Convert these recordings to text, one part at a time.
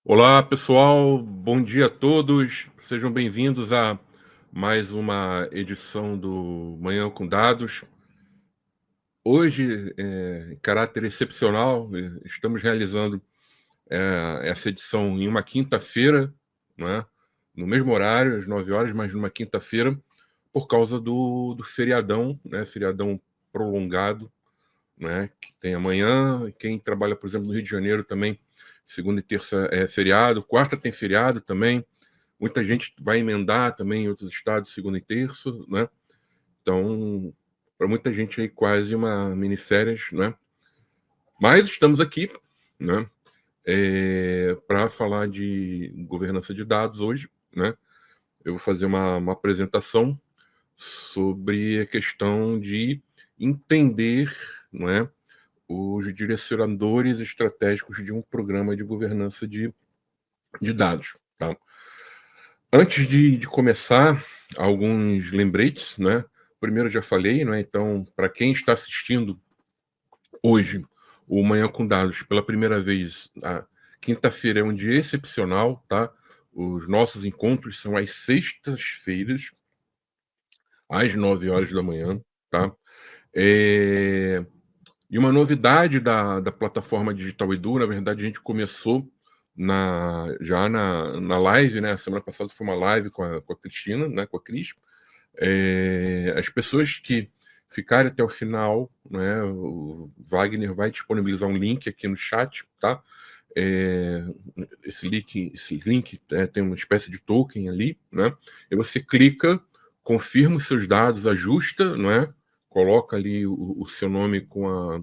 Olá, pessoal. Bom dia a todos. Sejam bem-vindos a mais uma edição do Manhã com Dados. Hoje, em caráter excepcional, estamos realizando essa edição em uma quinta-feira, não é? No mesmo horário, às 9 horas, mas numa quinta-feira, por causa do feriadão, né? Feriadão prolongado, né, que tem amanhã. Quem trabalha, por exemplo, no Rio de Janeiro também, segunda e terça é feriado, quarta tem feriado também. Muita gente vai emendar também em outros estados, segunda e terça, né? Então, para muita gente aí quase uma mini férias, né? Mas estamos aqui, né? Para falar de governança de dados hoje, né? Eu vou fazer uma apresentação sobre a questão de entender, não é, os direcionadores estratégicos de um programa de governança de dados. Tá? Antes de começar, alguns lembretes, né? Primeiro, já falei, né? Então, para quem está assistindo hoje o Manhã com Dados pela primeira vez, a quinta-feira é um dia excepcional, tá? Os nossos encontros são às sextas-feiras, às 9 horas da manhã, tá? É, E uma novidade da plataforma Digital Edu, na verdade, a gente começou já na live, né? A semana passada foi uma live com a Cristina, né? Com a Cris. As pessoas que ficarem até o final, né? O Wagner vai disponibilizar um link aqui no chat, tá? É, esse link tem uma espécie de token ali, né? E você clica, confirma os seus dados, ajusta, não é? Coloca ali o seu nome com a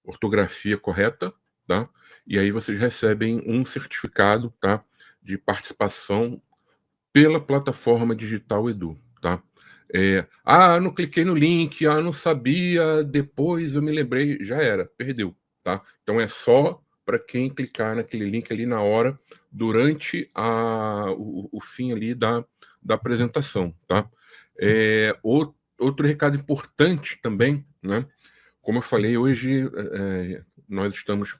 ortografia correta, tá? E aí vocês recebem um certificado, tá? De participação pela plataforma Digital Edu, tá? Não cliquei no link, não sabia, depois eu me lembrei, já era, perdeu, tá? Então é só para quem clicar naquele link ali na hora, durante o fim ali da apresentação, tá? Outro recado importante também, né? Como eu falei, hoje nós estamos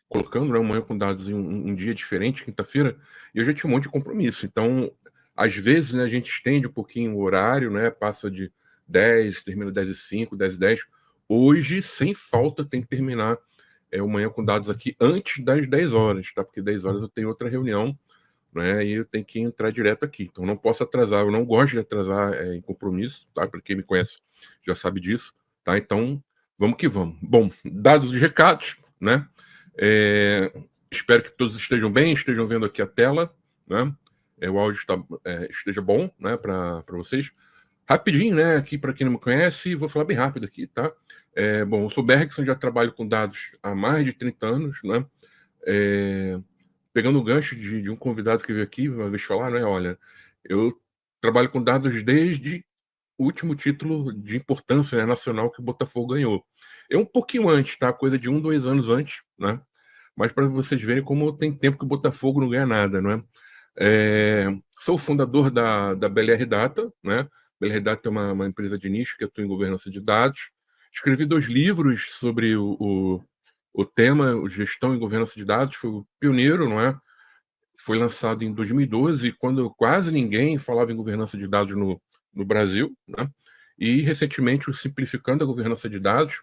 colocando, né, o Manhã com Dados em um dia diferente, quinta-feira, e eu já tinha um monte de compromisso. Então, às vezes, né, a gente estende um pouquinho o horário, né, passa de 10, termina 10h05, 10h10. Hoje, sem falta, tem que terminar o Manhã com Dados aqui antes das 10 horas, tá? Porque 10 horas eu tenho outra reunião, né, e eu tenho que entrar direto aqui. Então, não posso atrasar, eu não gosto de atrasar em compromisso, tá? Para quem me conhece já sabe disso, tá? Então, vamos que vamos. Bom, dados os recados, né? É, Espero que todos estejam bem, estejam vendo aqui a tela, né? O áudio esteja bom, né, para vocês. Rapidinho, né, aqui para quem não me conhece, vou falar bem rápido aqui, tá? Bom, eu sou Bergson, já trabalho com dados há mais de 30 anos, né? É, Pegando o gancho de um convidado que veio aqui uma vez falar, né? Olha, eu trabalho com dados desde o último título de importância, né, nacional que o Botafogo ganhou. É um pouquinho antes, tá? Coisa de 2 anos antes, né? Mas para vocês verem como tem tempo que o Botafogo não ganha nada, não é? Sou fundador da BLR Data, né? BLR Data é uma empresa de nicho que atua em governança de dados. Escrevi 2 livros sobre o tema, o gestão e governança de dados, foi o pioneiro, não é? Foi lançado em 2012, quando quase ninguém falava em governança de dados no Brasil, né? E recentemente o Simplificando a Governança de Dados,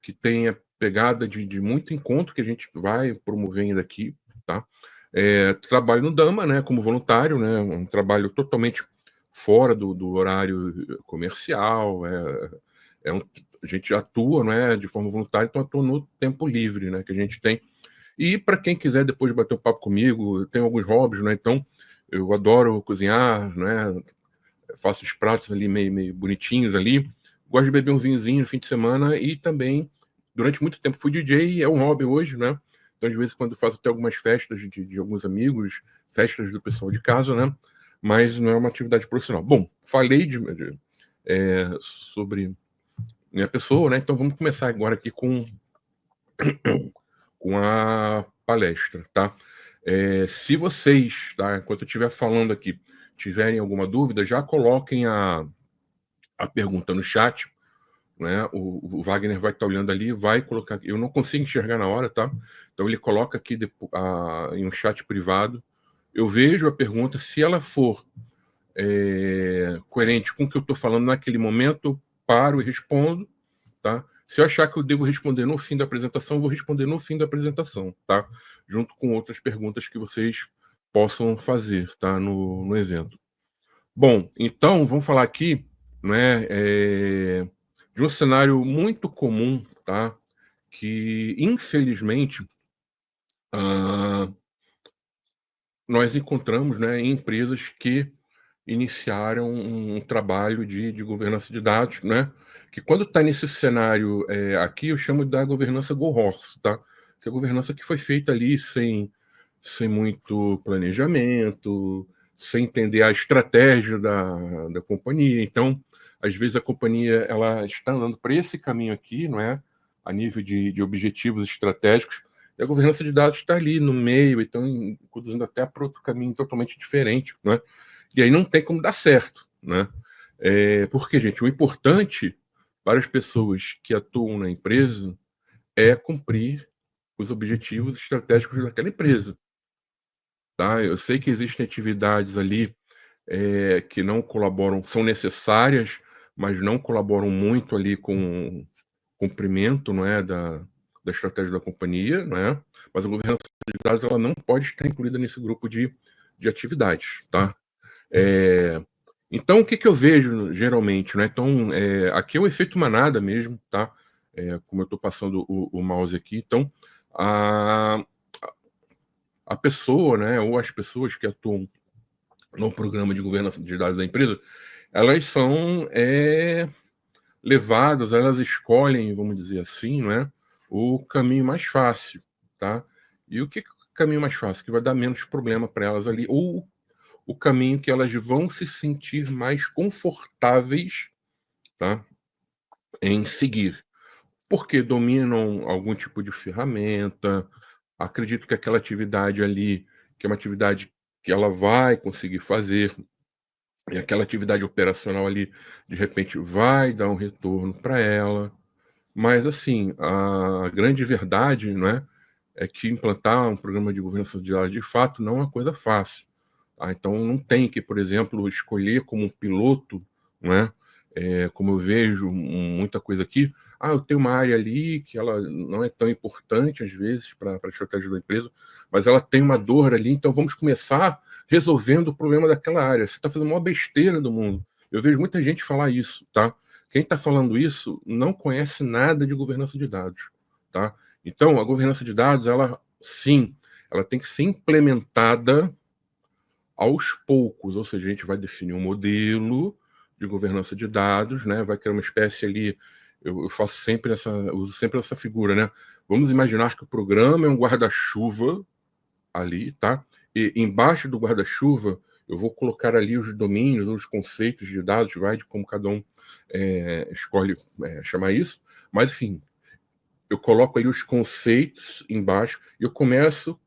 que tem a pegada de muito encontro que a gente vai promovendo aqui, tá? Trabalho no Dama, né, como voluntário, né, um trabalho totalmente fora do horário comercial, a gente atua, né, de forma voluntária, então atua no tempo livre, né, que a gente tem. E para quem quiser depois bater um papo comigo, eu tenho alguns hobbies, né, então eu adoro cozinhar, né, faço os pratos ali meio bonitinhos ali, gosto de beber um vinhozinho no fim de semana e também, durante muito tempo, fui DJ, é um hobby hoje, né? Então, de vez em quando, faço até algumas festas de alguns amigos, festas do pessoal de casa, né? Mas não é uma atividade profissional. Bom, falei sobre minha pessoa, né? Então, vamos começar agora aqui com a palestra, tá? Se vocês, tá, enquanto eu estiver falando aqui, tiverem alguma dúvida, já coloquem a pergunta no chat, né? O Wagner vai estar olhando ali, vai colocar. Eu não consigo enxergar na hora, tá? Então ele coloca aqui em um chat privado. Eu vejo a pergunta, se ela for coerente com o que eu estou falando naquele momento, eu paro e respondo, tá? Se eu achar que eu devo responder no fim da apresentação, eu vou responder no fim da apresentação, tá? Junto com outras perguntas que vocês possam fazer, tá? No evento. Bom, então vamos falar aqui, né, de um cenário muito comum, tá? Que infelizmente nós encontramos, né, em empresas que iniciaram um trabalho de governança de dados, né? Que quando está nesse cenário aqui, eu chamo da governança go horse, tá? Que é a governança que foi feita ali sem muito planejamento, sem entender a estratégia da companhia. Então, às vezes a companhia ela está andando para esse caminho aqui, não é? A nível de objetivos estratégicos, e a governança de dados está ali no meio, então conduzindo até para outro caminho totalmente diferente, não é? E aí não tem como dar certo, né? Porque, gente, o importante para as pessoas que atuam na empresa é cumprir os objetivos estratégicos daquela empresa, tá? Eu sei que existem atividades ali que não colaboram, são necessárias, mas não colaboram muito ali com o cumprimento, não é, da estratégia da companhia, não é? Mas a governança de dados ela não pode estar incluída nesse grupo de atividades, tá? Então, o que eu vejo geralmente, né? Então, aqui é o efeito manada mesmo, tá? Como eu estou passando o mouse aqui. Então, a pessoa, né, ou as pessoas que atuam no programa de governança de dados da empresa, elas são levadas, elas escolhem, vamos dizer assim, né, o caminho mais fácil, tá? E o que é o caminho mais fácil? Que vai dar menos problema para elas ali, ou o caminho que elas vão se sentir mais confortáveis, tá, em seguir. Porque dominam algum tipo de ferramenta, acredito que aquela atividade ali, que é uma atividade que ela vai conseguir fazer, e aquela atividade operacional ali, de repente, vai dar um retorno para ela. Mas, assim, a grande verdade, não é que implantar um programa de governança de dados, de fato, não é uma coisa fácil. Tá? Então, não tem que, por exemplo, escolher como um piloto, não é? Como eu vejo muita coisa aqui, eu tenho uma área ali que ela não é tão importante, às vezes, para a estratégia da empresa, mas ela tem uma dor ali, então vamos começar resolvendo o problema daquela área. Você está fazendo a maior besteira do mundo. Eu vejo muita gente falar isso, tá? Quem está falando isso não conhece nada de governança de dados, tá? Então, a governança de dados, ela, sim, ela tem que ser implementada aos poucos, ou seja, a gente vai definir um modelo de governança de dados, né? Vai criar uma espécie ali, eu faço sempre uso sempre essa figura, né? Vamos imaginar que o programa é um guarda-chuva ali, tá? E embaixo do guarda-chuva eu vou colocar ali os domínios, os conceitos de dados, vai de como cada um escolhe chamar isso, mas enfim, eu coloco ali os conceitos embaixo e eu começo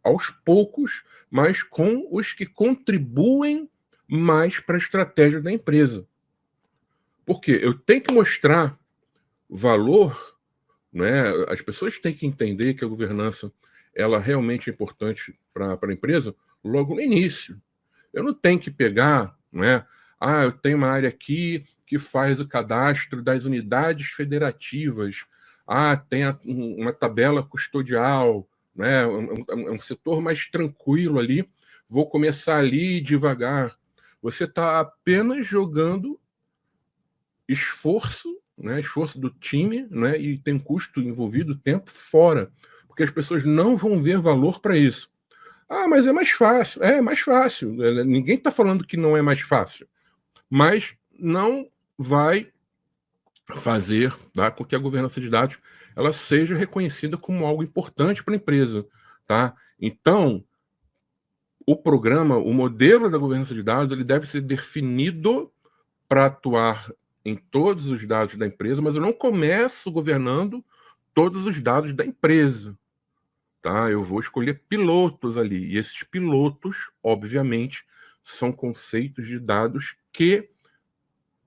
aos poucos, mas com os que contribuem mais para a estratégia da empresa. Porque eu tenho que mostrar valor, né? As pessoas têm que entender que a governança ela realmente é importante para a empresa logo no início. Eu não tenho que pegar, né? Eu tenho uma área aqui que faz o cadastro das unidades federativas. Tem uma tabela custodial, né? É um setor mais tranquilo ali. Vou começar ali devagar. Você está apenas jogando esforço, né? Esforço do time, né? E tem custo envolvido, tempo fora, porque as pessoas não vão ver valor para isso. Mas é mais fácil. É mais fácil. Ninguém está falando que não é mais fácil. Mas não vai fazer, tá, com que a governança de dados ela seja reconhecida como algo importante para a empresa. Tá? Então, o programa, o modelo da governança de dados, ele deve ser definido para atuar em todos os dados da empresa, mas eu não começo governando todos os dados da empresa. Tá? Eu vou escolher pilotos ali. E esses pilotos, obviamente, são conceitos de dados que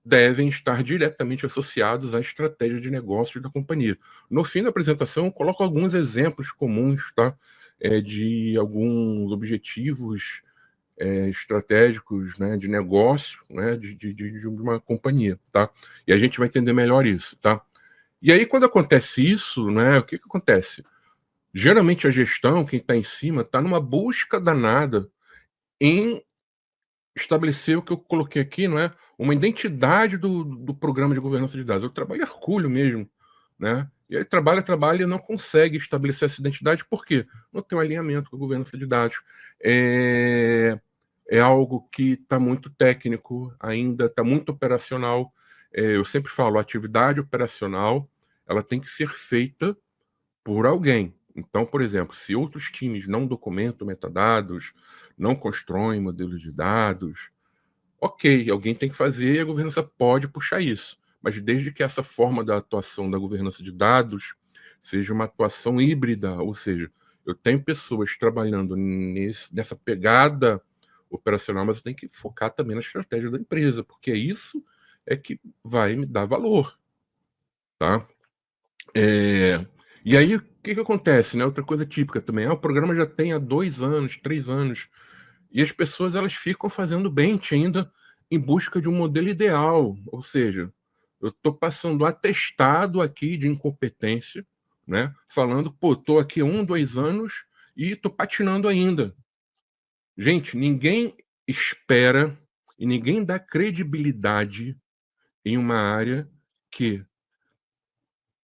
devem estar diretamente associados à estratégia de negócios da companhia. No fim da apresentação, eu coloco alguns exemplos comuns, tá? De alguns objetivos estratégicos, né, de negócio, né, de uma companhia, tá? E a gente vai entender melhor isso, tá? E aí, quando acontece isso, né, o que acontece? Geralmente a gestão, quem está em cima, está numa busca danada em estabelecer o que eu coloquei aqui, não é, uma identidade do programa de governança de dados. Eu trabalho hercúleo mesmo, né? E aí trabalha e não consegue estabelecer essa identidade, por quê? Não tem um alinhamento com a governança de dados. É algo que está muito técnico ainda, está muito operacional. Eu sempre falo, a atividade operacional, ela tem que ser feita por alguém. Então, por exemplo, se outros times não documentam metadados, não constroem modelos de dados, ok, alguém tem que fazer e a governança pode puxar isso. Mas desde que essa forma da atuação da governança de dados seja uma atuação híbrida, ou seja, eu tenho pessoas trabalhando nessa pegada operacional, mas eu tenho que focar também na estratégia da empresa, porque isso é que vai me dar valor, tá? E aí, o que acontece, né? Outra coisa típica também, o programa já tem há 2 anos, 3 anos, e as pessoas elas ficam fazendo bench ainda em busca de um modelo ideal, ou seja, eu estou passando atestado aqui de incompetência, né? Falando, pô, estou aqui 1, 2 anos e estou patinando ainda. Gente, ninguém espera e ninguém dá credibilidade em uma área que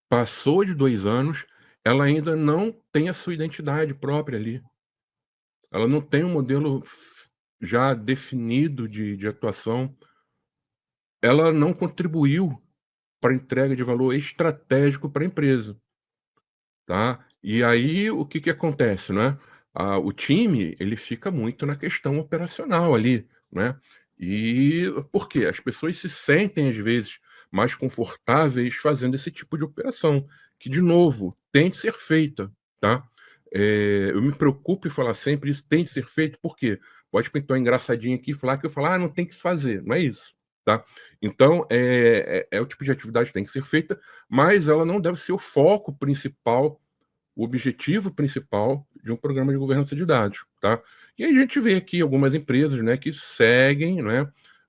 passou de 2 anos, ela ainda não tem a sua identidade própria ali. Ela não tem um modelo já definido de atuação. Ela não contribuiu para a entrega de valor estratégico para a empresa, tá? E aí o que acontece, né? O time, ele fica muito na questão operacional ali, né? E por quê? As pessoas se sentem, às vezes, mais confortáveis fazendo esse tipo de operação, que, de novo, tem de ser feita, tá? Eu me preocupo em falar sempre isso, tem de ser feito, por quê? Pode pintar um engraçadinho aqui e falar que eu falo, não tem que fazer, não é isso, tá? Então, é o tipo de atividade que tem que ser feita, mas ela não deve ser o foco principal, o objetivo principal de um programa de governança de dados, tá? E aí a gente vê aqui algumas empresas, né, que seguem, né?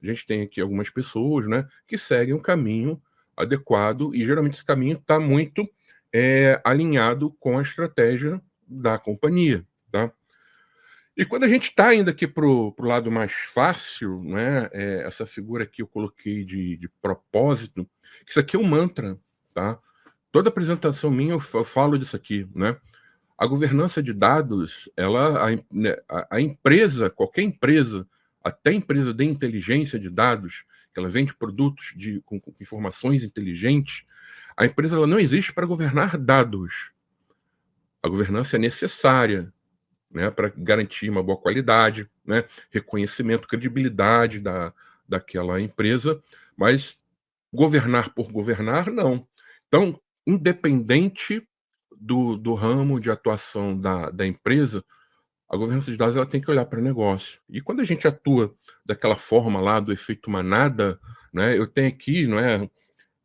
A gente tem aqui algumas pessoas, né, que seguem um caminho adequado e geralmente esse caminho está muito alinhado com a estratégia da companhia, tá? E quando a gente está indo aqui para o lado mais fácil, né, essa figura aqui eu coloquei de propósito, que isso aqui é um mantra, tá? Toda apresentação minha eu falo disso aqui, né? A governança de dados, né, a empresa, qualquer empresa, até empresa de inteligência de dados, que ela vende produtos com informações inteligentes, a empresa ela não existe para governar dados. A governança é necessária, né, para garantir uma boa qualidade, né, reconhecimento, credibilidade daquela empresa, mas governar por governar, não. Então, independente do ramo de atuação da empresa, a governança de dados ela tem que olhar para o negócio. E quando a gente atua daquela forma lá do efeito manada, né, eu tenho aqui, não é?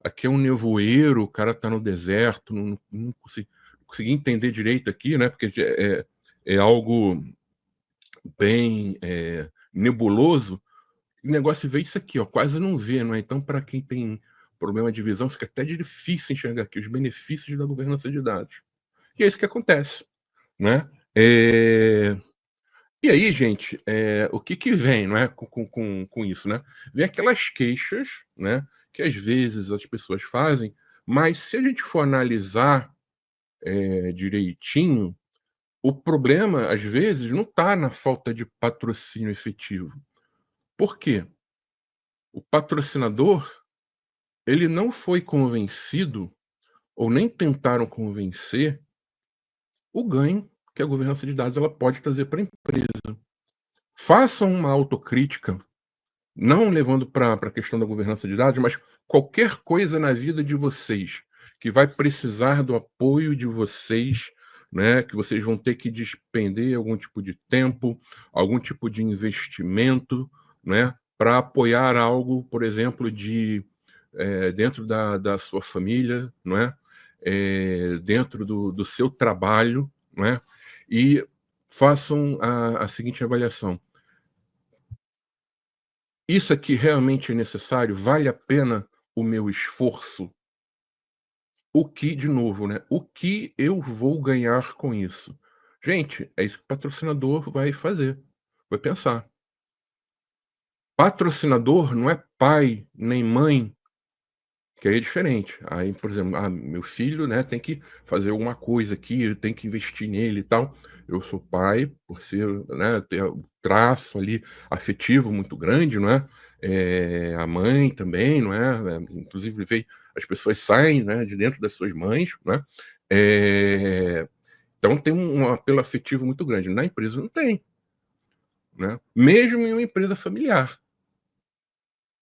Aqui é um nevoeiro, o cara está no deserto, não consegui entender direito aqui, né? Porque é algo bem nebuloso. O negócio vê isso aqui, ó, quase não vê, não é? Então, para quem tem problema de visão, fica até difícil enxergar aqui os benefícios da governança de dados. E é isso que acontece, né? E aí, gente, o que vem, não é, com isso, né? Vem aquelas queixas, né, que às vezes as pessoas fazem, mas se a gente for analisar direitinho, o problema, às vezes, não está na falta de patrocínio efetivo. Por quê? O patrocinador, ele não foi convencido, ou nem tentaram convencer, o ganho que a governança de dados ela pode trazer para a empresa. Façam uma autocrítica, não levando para a questão da governança de dados, mas qualquer coisa na vida de vocês que vai precisar do apoio de vocês, né, que vocês vão ter que despender algum tipo de tempo, algum tipo de investimento, né, para apoiar algo, por exemplo, dentro da sua família, não é? Dentro do seu trabalho, não é? E façam a seguinte avaliação: isso aqui realmente é necessário? Vale a pena o meu esforço? O que, de novo, né? O que eu vou ganhar com isso? Gente, é isso que o patrocinador vai fazer, vai pensar. Patrocinador não é pai nem mãe, que aí é diferente. Aí, por exemplo, meu filho, né, tem que fazer alguma coisa aqui, eu tenho que investir nele e tal. Eu sou pai, por ser, né, ter o traço ali afetivo muito grande, não é? A mãe também, não é? Inclusive veio as pessoas saem, né, de dentro das suas mães, né? Então tem um apelo afetivo muito grande. Na empresa não tem, né? Mesmo em uma empresa familiar.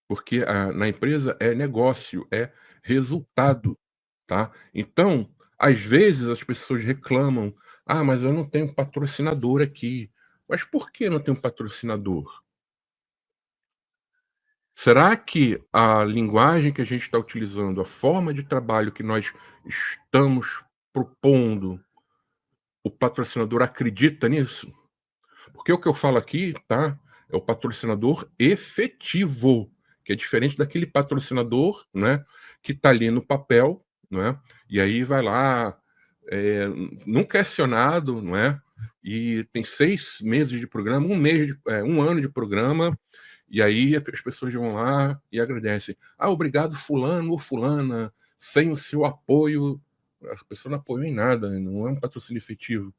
Porque na empresa é negócio, é resultado, tá. Então, às vezes as pessoas reclamam: "Ah, mas eu não tenho patrocinador aqui". Mas por que não tem um patrocinador? Será que a linguagem que a gente está utilizando, a forma de trabalho que nós estamos propondo, o patrocinador acredita nisso? Porque o que eu falo aqui, tá, é o patrocinador efetivo, que é diferente daquele patrocinador, né, que tá ali no papel, né, e aí vai lá, eh, nunca é acionado, não é, e tem 6 meses de programa, 1 ano de programa, e aí as pessoas vão lá e agradecem: "Ah, obrigado fulano ou fulana, sem o seu apoio", a pessoa não apoiou em nada, não é um patrocínio efetivo.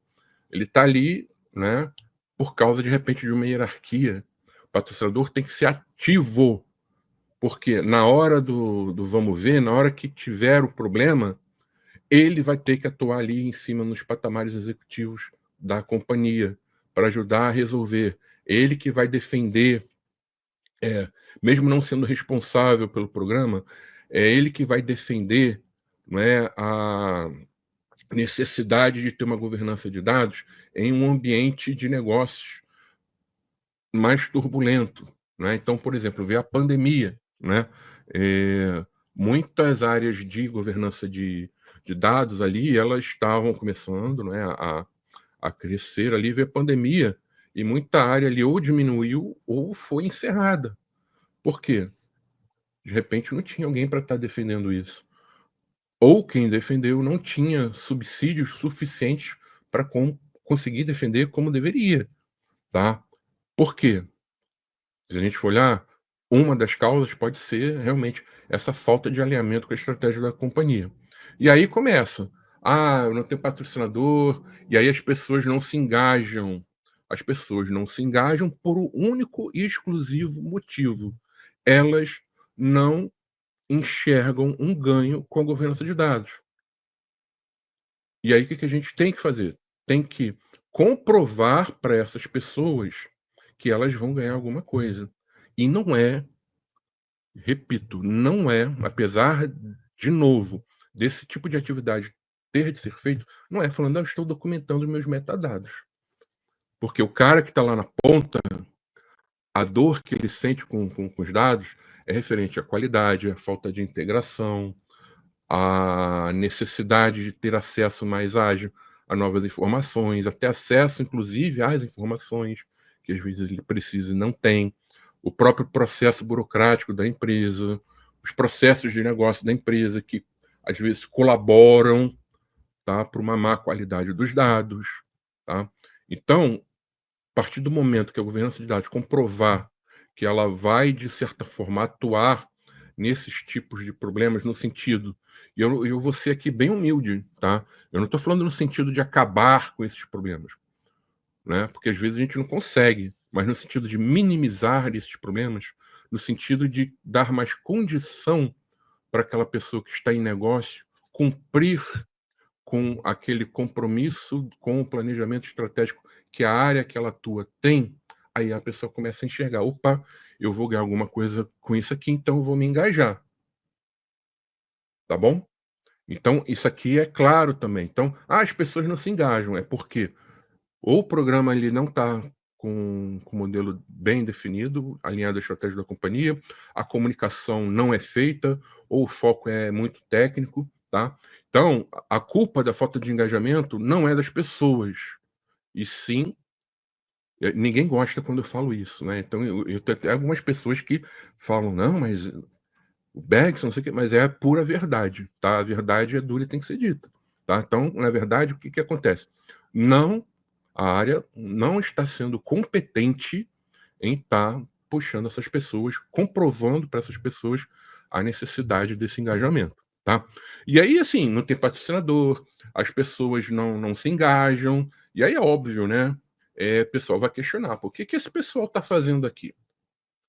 Ele está ali, né, por causa, de repente, de uma hierarquia. O patrocinador tem que ser ativo, porque na hora do vamos ver, na hora que tiver o problema, ele vai ter que atuar ali em cima nos patamares executivos da companhia, para ajudar a resolver. Ele que vai defender, mesmo não sendo responsável pelo programa, é ele que vai defender, não é, a necessidade de ter uma governança de dados em um ambiente de negócios mais turbulento, né. Então, por exemplo, veio a pandemia, né, muitas áreas de governança de dados ali, elas estavam começando, né, a crescer ali, veio a pandemia, e muita área ali ou diminuiu ou foi encerrada. Por quê? De repente não tinha alguém para estar defendendo isso, ou quem defendeu não tinha subsídios suficientes para conseguir defender como deveria, tá. Por quê? Se a gente for olhar, uma das causas pode ser realmente essa falta de alinhamento com a estratégia da companhia. E aí começa: "Ah, eu não tenho patrocinador", e aí as pessoas não se engajam. As pessoas não se engajam por um único e exclusivo motivo: elas não enxergam um ganho com a governança de dados. E aí o que que a gente tem que fazer? Tem que comprovar para essas pessoas que elas vão ganhar alguma coisa. E não é, repito, não é, apesar, de novo, desse tipo de atividade ter de ser feito, não é falando: "Ah, eu estou documentando meus metadados". Porque o cara que está lá na ponta, a dor que ele sente com os dados é referente à qualidade, à falta de integração, a necessidade de ter acesso mais ágil a novas informações, até acesso, inclusive, às informações que às vezes ele precisa e não tem, o próprio processo burocrático da empresa, os processos de negócio da empresa que às vezes colaboram, tá, para uma má qualidade dos dados, tá. Então, a partir do momento que a governança de dados comprovar que ela vai, de certa forma, atuar nesses tipos de problemas, no sentido, e eu vou ser aqui bem humilde, tá? Eu não estou falando no sentido de acabar com esses problemas, né? Porque às vezes a gente não consegue, mas no sentido de minimizar esses problemas, no sentido de dar mais condição para aquela pessoa que está em negócio cumprir com aquele compromisso com o planejamento estratégico que a área que ela atua tem, aí a pessoa começa a enxergar: "Opa, eu vou ganhar alguma coisa com isso aqui, então eu vou me engajar", tá bom? Então isso aqui é claro também. Então, as pessoas não se engajam, é porque ou o programa ele não está com um modelo bem definido, alinhado à estratégia da companhia, a comunicação não é feita, ou o foco é muito técnico, tá? Então, a culpa da falta de engajamento não é das pessoas, e sim, ninguém gosta quando eu falo isso, né? Então, eu tenho até algumas pessoas que falam: "Não, mas o Bergson, não sei o quê", mas é a pura verdade, tá? A verdade é dura e tem que ser dita, tá? Então, na verdade, o que que acontece? Não a área não está sendo competente em estar puxando essas pessoas, comprovando para essas pessoas a necessidade desse engajamento, tá? E aí, assim, não tem patrocinador, as pessoas não se engajam, e aí é óbvio, né, o pessoal vai questionar: "Por que que esse pessoal está fazendo aqui?",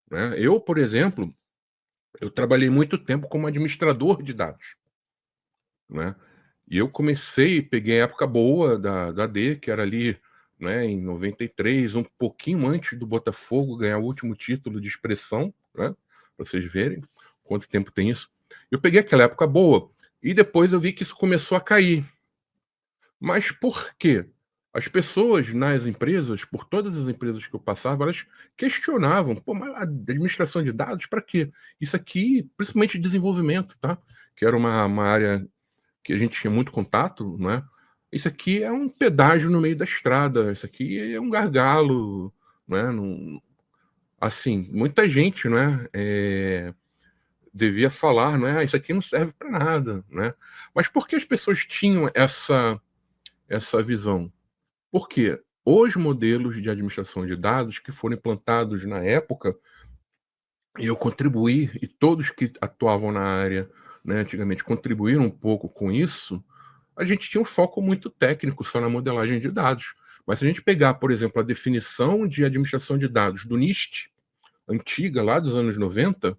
né? Eu, por exemplo, eu trabalhei muito tempo como administrador de dados, né, e eu comecei peguei a época boa da AD, que era ali, né, em 93, um pouquinho antes do Botafogo ganhar o último título de expressão, né, pra vocês verem quanto tempo tem isso. Eu peguei aquela época boa, e depois eu vi que isso começou a cair. Mas por quê? As pessoas nas empresas, por todas as empresas que eu passava, elas questionavam: "Pô, mas a administração de dados para quê?". Isso aqui, principalmente desenvolvimento, tá, que era uma área que a gente tinha muito contato, né. Isso aqui é um pedágio no meio da estrada, isso aqui é um gargalo, né, não, assim, muita gente, né, devia falar, né: "Ah, isso aqui não serve para nada", né. Mas por que as pessoas tinham essa visão? Porque os modelos de administração de dados que foram implantados na época, e eu contribuí, e todos que atuavam na área, né, antigamente contribuíram um pouco com isso, a gente tinha um foco muito técnico só na modelagem de dados. Mas se a gente pegar, por exemplo, a definição de administração de dados do NIST, antiga, lá dos anos 90,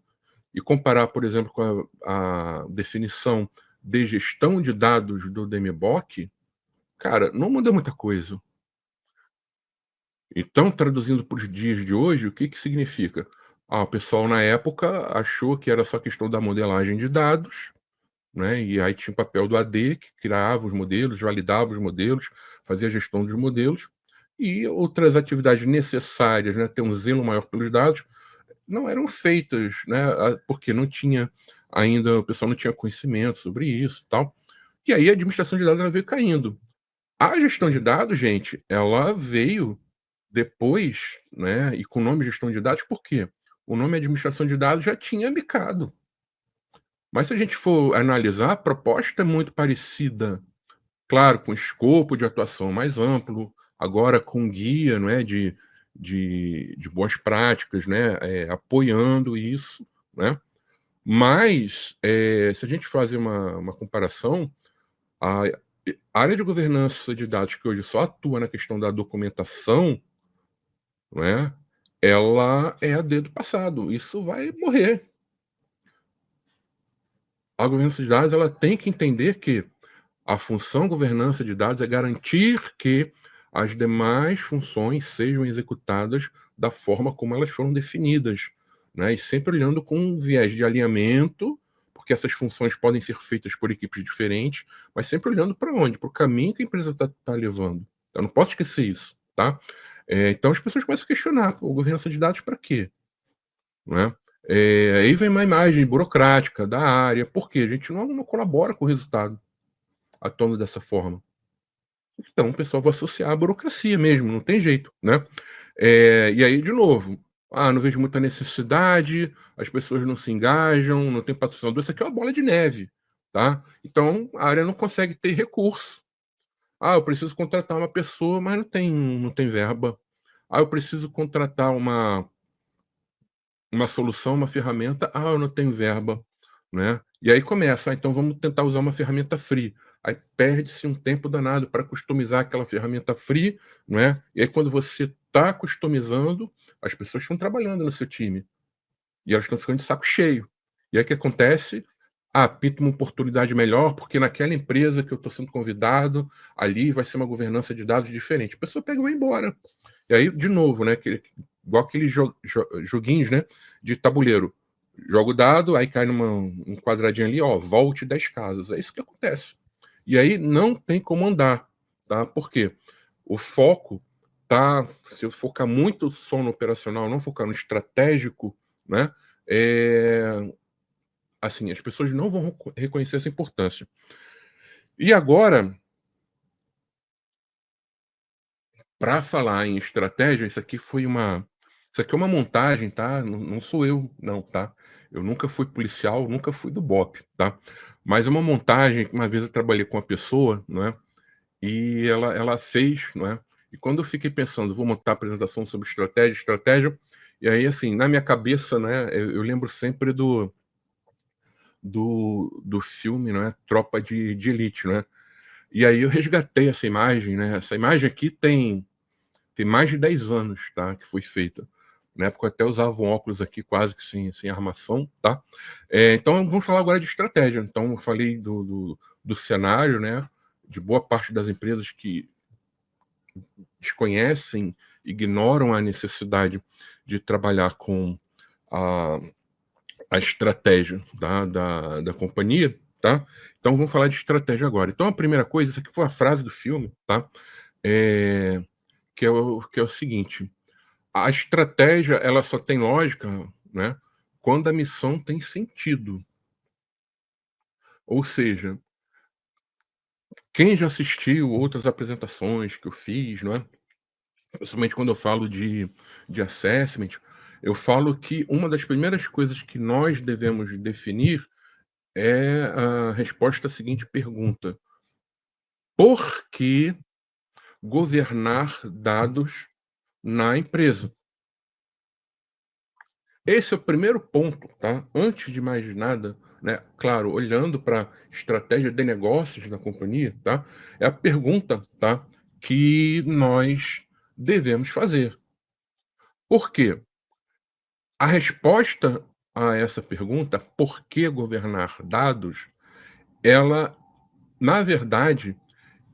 e comparar, por exemplo, com a definição de gestão de dados do DMBOK, cara, não muda muita coisa. Então, traduzindo para os dias de hoje, o que que significa? Ah, o pessoal na época achou que era só questão da modelagem de dados, né, e aí tinha o papel do AD, que criava os modelos, validava os modelos, fazia a gestão dos modelos, e outras atividades necessárias, né, ter um zelo maior pelos dados, não eram feitas, né, porque não tinha ainda, o pessoal não tinha conhecimento sobre isso, e tal. E aí a administração de dados ela veio caindo. A gestão de dados, gente, ela veio depois, né, e com o nome gestão de dados, por quê? O nome administração de dados já tinha bicado. Mas se a gente for analisar, a proposta é muito parecida. Claro, com escopo de atuação mais amplo, agora com guia, não é, de boas práticas, né, apoiando isso, né. Mas, se a gente fazer uma comparação, a a área de governança de dados que hoje só atua na questão da documentação, não é, ela é a do passado, isso vai morrer. A governança de dados, ela tem que entender que a função governança de dados é garantir que as demais funções sejam executadas da forma como elas foram definidas, né, e sempre olhando com um viés de alinhamento, porque essas funções podem ser feitas por equipes diferentes, mas sempre olhando para onde? Para o caminho que a empresa está levando. Eu não posso esquecer isso, tá? Então as pessoas começam a questionar: "Pô, governança de dados para quê?", né. Aí vem uma imagem burocrática da área, por quê? A gente não colabora com o resultado atuando dessa forma. Então o pessoal vai associar à burocracia mesmo, não tem jeito, né. E aí de novo: "Ah, não vejo muita necessidade, as pessoas não se engajam, não tem patrocinador", isso aqui é uma bola de neve, tá. Então a área não consegue ter recurso. "Ah, eu preciso contratar uma pessoa, mas não tem verba". "Ah, eu preciso contratar uma solução, uma ferramenta, ah, eu não tenho verba", né. E aí começa: "Ah, então vamos tentar usar uma ferramenta free". Aí perde-se um tempo danado para customizar aquela ferramenta free, não é. E aí quando você está customizando, as pessoas estão trabalhando no seu time, e elas estão ficando de saco cheio. E aí o que acontece? Ah, pinta uma oportunidade melhor, porque naquela empresa que eu estou sendo convidado, ali vai ser uma governança de dados diferente. A pessoa pega e vai embora. E aí, de novo, né, igual aqueles joguinhos, né, de tabuleiro. Joga o dado, aí cai um quadradinho ali, ó, volte 10 casas. É isso que acontece. E aí não tem como andar, tá? Por quê? O foco se eu focar muito só no operacional, não focar no estratégico, né, assim, as pessoas não vão reconhecer essa importância. E agora, para falar em estratégia, isso aqui é uma montagem, tá, não sou eu não, tá. Eu nunca fui policial, nunca fui do BOPE, tá. Mas é uma montagem que uma vez eu trabalhei com uma pessoa, né. E ela fez, não é, e quando eu fiquei pensando: "Vou montar apresentação sobre estratégia", e aí, assim, na minha cabeça, né, eu lembro sempre do filme, né, Tropa de Elite, né. E aí eu resgatei essa imagem, né, essa imagem aqui tem mais de 10 anos, tá, que foi feita. Na época eu até usava um óculos aqui quase que sem armação, tá. Então vamos falar agora de estratégia. Então eu falei do cenário, né, de boa parte das empresas que desconhecem, ignoram a necessidade de trabalhar com a, a estratégia da companhia, tá? Então vamos falar de estratégia agora. Então a primeira coisa, isso aqui foi a frase do filme, tá? É, que é o seguinte: a estratégia ela só tem lógica, né? Quando a missão tem sentido. Ou seja, quem já assistiu outras apresentações que eu fiz, não é? Principalmente quando eu falo de assessment, eu falo que uma das primeiras coisas que nós devemos definir é a resposta à seguinte pergunta: "Por que governar dados na empresa?". Esse é o primeiro ponto, tá. Antes de mais nada, né, claro, olhando pra estratégia de negócios da companhia, tá, é a pergunta, tá, que nós devemos fazer. Por quê? A resposta a essa pergunta, por que governar dados, ela, na verdade,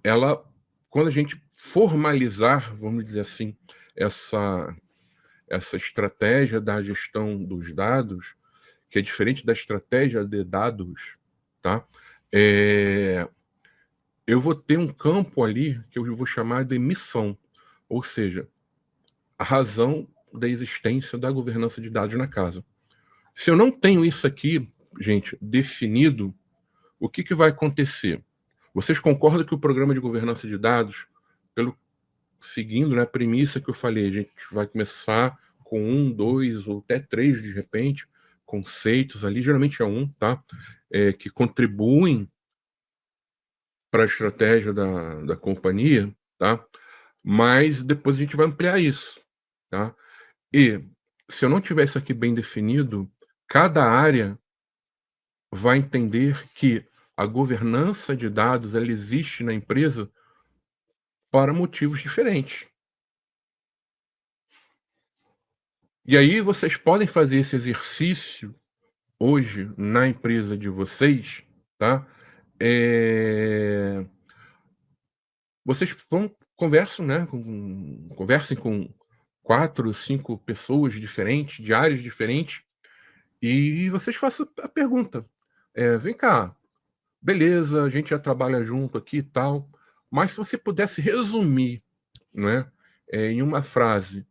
ela quando a gente formalizar, vamos dizer assim, essa essa estratégia da gestão dos dados, que é diferente da estratégia de dados, tá, eh, eu vou ter um campo ali que eu vou chamar de missão, ou seja, a razão da existência da governança de dados na casa. Se eu não tenho isso aqui, gente, definido, o que vai acontecer? Vocês concordam que o programa de governança de dados, pelo seguindo, né, a premissa que eu falei, a gente vai começar com um, dois ou até três, de repente, conceitos ali, geralmente é um, tá? Que contribuem para a estratégia da companhia, tá? Mas depois a gente vai ampliar isso, tá? E se eu não tiver isso aqui bem definido, cada área vai entender que a governança de dados ela existe na empresa para motivos diferentes. E aí vocês podem fazer esse exercício hoje na empresa de vocês, tá? Vocês vão conversam, né, conversem com 4, 5 pessoas diferentes, de áreas diferentes, e vocês façam a pergunta: "Vem cá, beleza, a gente já trabalha junto aqui e tal, mas se você pudesse resumir, né, em uma frase,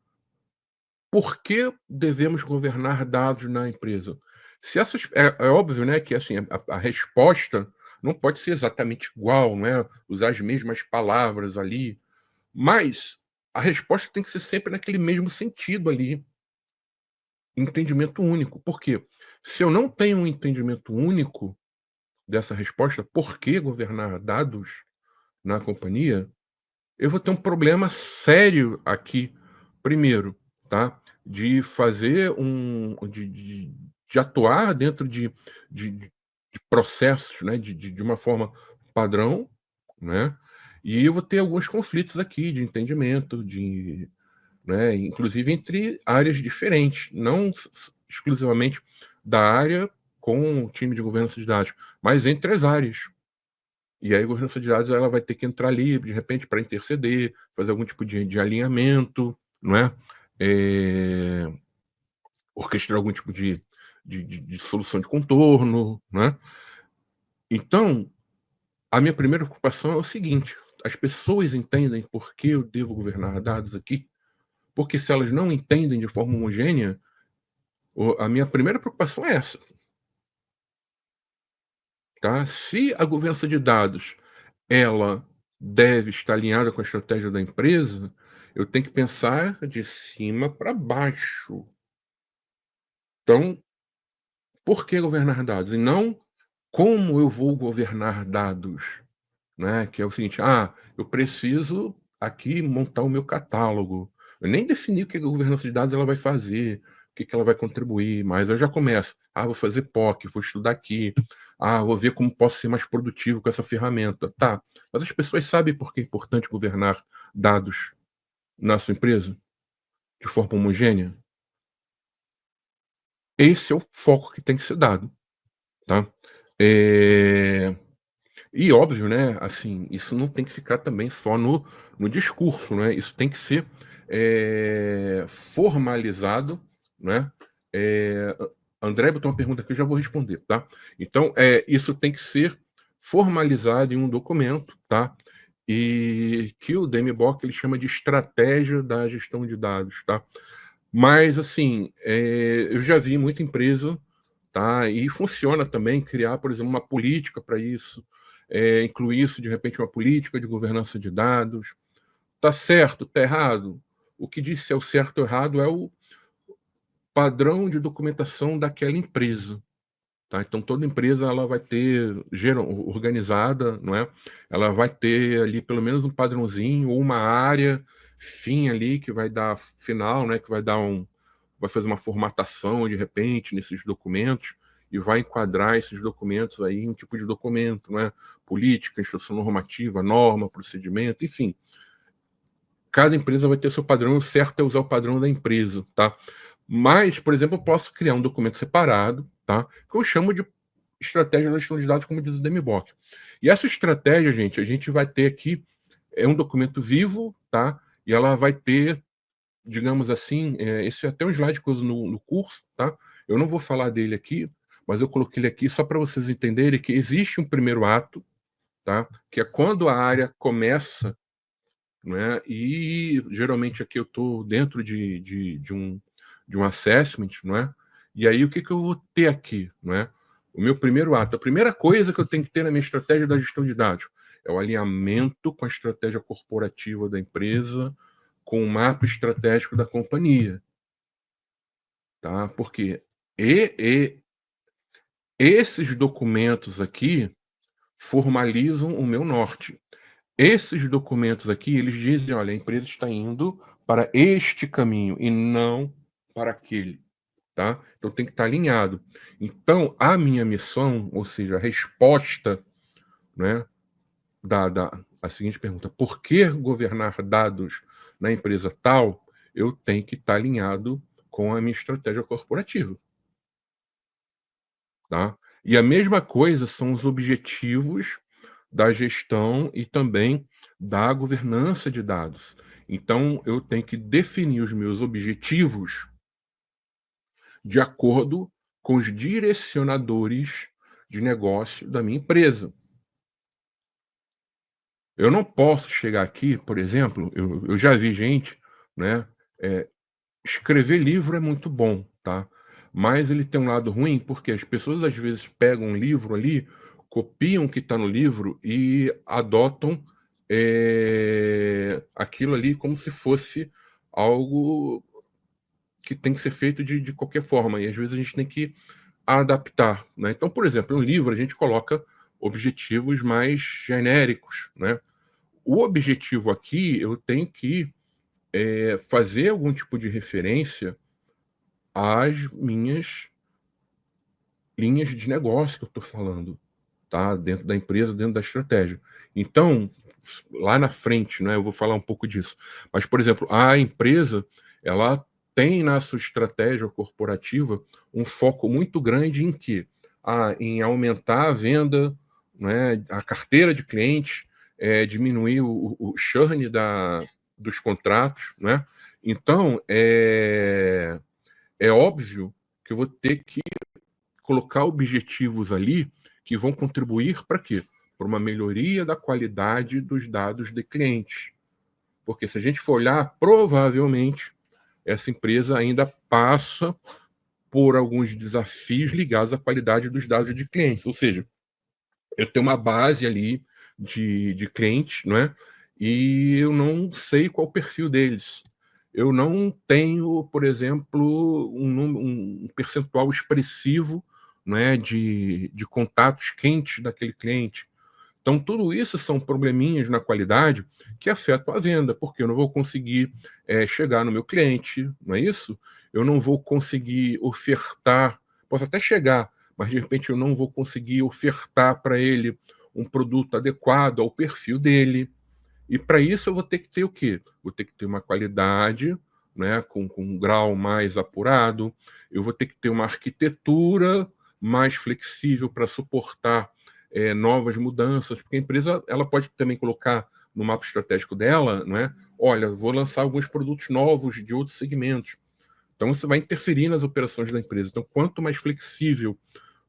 por que devemos governar dados na empresa?". Se essas é óbvio, né, que assim, a resposta não pode ser exatamente igual, né, usar as mesmas palavras ali, mas a resposta tem que ser sempre naquele mesmo sentido ali, entendimento único. Por quê? Se eu não tenho um entendimento único dessa resposta, por que governar dados na companhia, eu vou ter um problema sério aqui, primeiro, tá, de fazer de atuar dentro de processos, né, de uma forma padrão, né, e eu vou ter alguns conflitos aqui de entendimento, né, inclusive entre áreas diferentes, não exclusivamente da área com o time de governança de dados, mas entre as áreas. E aí a governança de dados ela vai ter que entrar ali, de repente, para interceder, fazer algum tipo de alinhamento, não é? Eh, orquestrar algum tipo de solução de contorno, né? Então, a minha primeira ocupação é o seguinte: as pessoas entendem por que eu devo governar dados aqui? Porque se elas não entendem de forma homogênea, a minha primeira preocupação é essa, tá? Se a governança de dados, ela deve estar alinhada com a estratégia da empresa, eu tenho que pensar de cima para baixo. Então, por que governar dados? E não como eu vou governar dados, né? Que é o seguinte: eu preciso aqui montar o meu catálogo. Eu nem defini o que a governança de dados ela vai fazer, o que ela vai contribuir, mas eu já começo. Vou fazer POC, vou estudar aqui. Vou ver como posso ser mais produtivo com essa ferramenta. Tá, mas as pessoas sabem por que é importante governar dados na sua empresa de forma homogênea? Esse é o foco que tem que ser dado, tá? E óbvio, né, assim, isso não tem que ficar também só no discurso, né, isso tem que ser, formalizado, né. André botou uma pergunta aqui, eu já vou responder, tá. Então, isso tem que ser formalizado em um documento, tá, e que o DMBOK ele chama de estratégia da gestão de dados, tá. Mas, assim, eu já vi muita empresa, tá, e funciona também criar, por exemplo, uma política para isso, incluir isso, de repente, uma política de governança de dados. Tá certo, tá errado? O que diz se é o certo ou errado é o padrão de documentação daquela empresa, tá. Então toda empresa ela vai ter organizada, não é, ela vai ter ali pelo menos um padrãozinho ou uma área fim ali que vai dar final, né, que vai fazer uma formatação de repente nesses documentos e vai enquadrar esses documentos aí em um tipo de documento, não é? Política, instrução normativa, norma, procedimento, enfim. Cada empresa vai ter seu padrão, o certo é usar o padrão da empresa, tá? Mas, por exemplo, eu posso criar um documento separado, tá? Que eu chamo de estratégia de gestão de dados, como diz o DMBOK. E essa estratégia, gente, a gente vai ter aqui, é um documento vivo, tá? E ela vai ter, digamos assim, esse é até um slide que eu uso no curso, tá? Eu não vou falar dele aqui, mas eu coloquei ele aqui só para vocês entenderem que existe um primeiro ato, tá? Que é quando a área começa, né? E geralmente aqui eu estou dentro de um assessment, não é? E aí o que eu vou ter aqui, não é? O meu primeiro ato, a primeira coisa que eu tenho que ter na minha estratégia da gestão de dados é o alinhamento com a estratégia corporativa da empresa, com o mapa estratégico da companhia, tá? Porque e esses documentos aqui formalizam o meu norte. Esses documentos aqui, eles dizem: olha, a empresa está indo para este caminho e não para aquele, tá? Então tem que estar alinhado. Então, a minha missão, ou seja, a resposta, né, da a seguinte pergunta: por que governar dados na empresa tal? Eu tenho que estar alinhado com a minha estratégia corporativa, tá? E a mesma coisa são os objetivos da gestão e também da governança de dados. Então, eu tenho que definir os meus objetivos de acordo com os direcionadores de negócio da minha empresa. Eu não posso chegar aqui, por exemplo, eu já vi gente, né, escrever livro é muito bom, tá? Mas ele tem um lado ruim, porque as pessoas às vezes pegam um livro ali, copiam o que está no livro e adotam aquilo ali como se fosse algo que tem que ser feito de qualquer forma. E às vezes a gente tem que adaptar, né? Então, por exemplo, no livro a gente coloca objetivos mais genéricos, né? O objetivo aqui eu tenho que fazer algum tipo de referência às minhas linhas de negócio que eu estou falando, tá? Dentro da empresa, dentro da estratégia. Então, lá na frente, né, eu vou falar um pouco disso. Mas, por exemplo, a empresa, ela tem na sua estratégia corporativa um foco muito grande em quê? Em aumentar a venda, né, a carteira de clientes, diminuir o churn dos contratos, né? Então, é óbvio que eu vou ter que colocar objetivos ali que vão contribuir para quê? para uma melhoria da qualidade dos dados de clientes. Porque se a gente for olhar, provavelmente essa empresa ainda passa por alguns desafios ligados à qualidade dos dados de clientes. Ou seja, eu tenho uma base ali de clientes, não é? E eu não sei qual o perfil deles. Eu não tenho, por exemplo, um percentual expressivo, não é, de contatos quentes daquele cliente. Então, tudo isso são probleminhas na qualidade que afetam a venda, porque eu não vou conseguir chegar no meu cliente, não é isso? Eu não vou conseguir ofertar, posso até chegar, mas de repente eu não vou conseguir ofertar para ele um produto adequado ao perfil dele. E para isso eu vou ter que ter o quê? Vou ter que ter uma qualidade, né, com um grau mais apurado, eu vou ter que ter uma arquitetura mais flexível para suportar novas mudanças, porque a empresa ela pode também colocar no mapa estratégico dela, né? Olha, vou lançar alguns produtos novos de outros segmentos. Então, isso vai interferir nas operações da empresa. Então, quanto mais flexível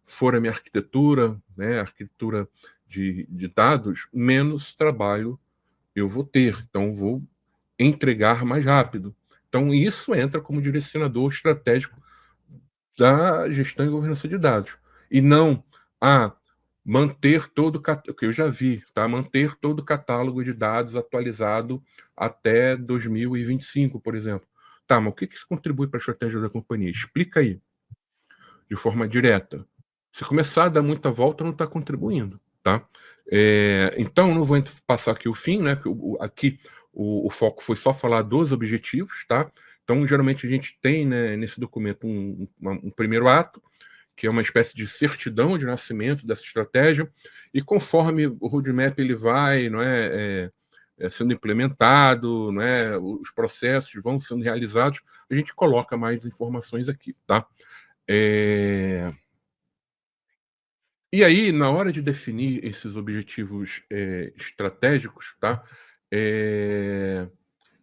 for a minha arquitetura, né, a arquitetura de dados, menos trabalho eu vou ter. Então, vou entregar mais rápido. Então, isso entra como direcionador estratégico da gestão e governança de dados. E não a manter todo o que eu já vi, tá? Manter todo o catálogo de dados atualizado até 2025, por exemplo. Tá, mas o que isso contribui para a estratégia da companhia? Explica aí, de forma direta. Se começar a dar muita volta, não está contribuindo, tá? Então, não vou passar aqui o fim, né? Aqui o foco foi só falar dos objetivos, tá? Então, geralmente a gente tem, né, nesse documento um primeiro ato, que é uma espécie de certidão de nascimento dessa estratégia, e conforme o roadmap ele vai, não sendo implementado, não é, os processos vão sendo realizados, a gente coloca mais informações aqui, tá? E aí, na hora de definir esses objetivos estratégicos, tá?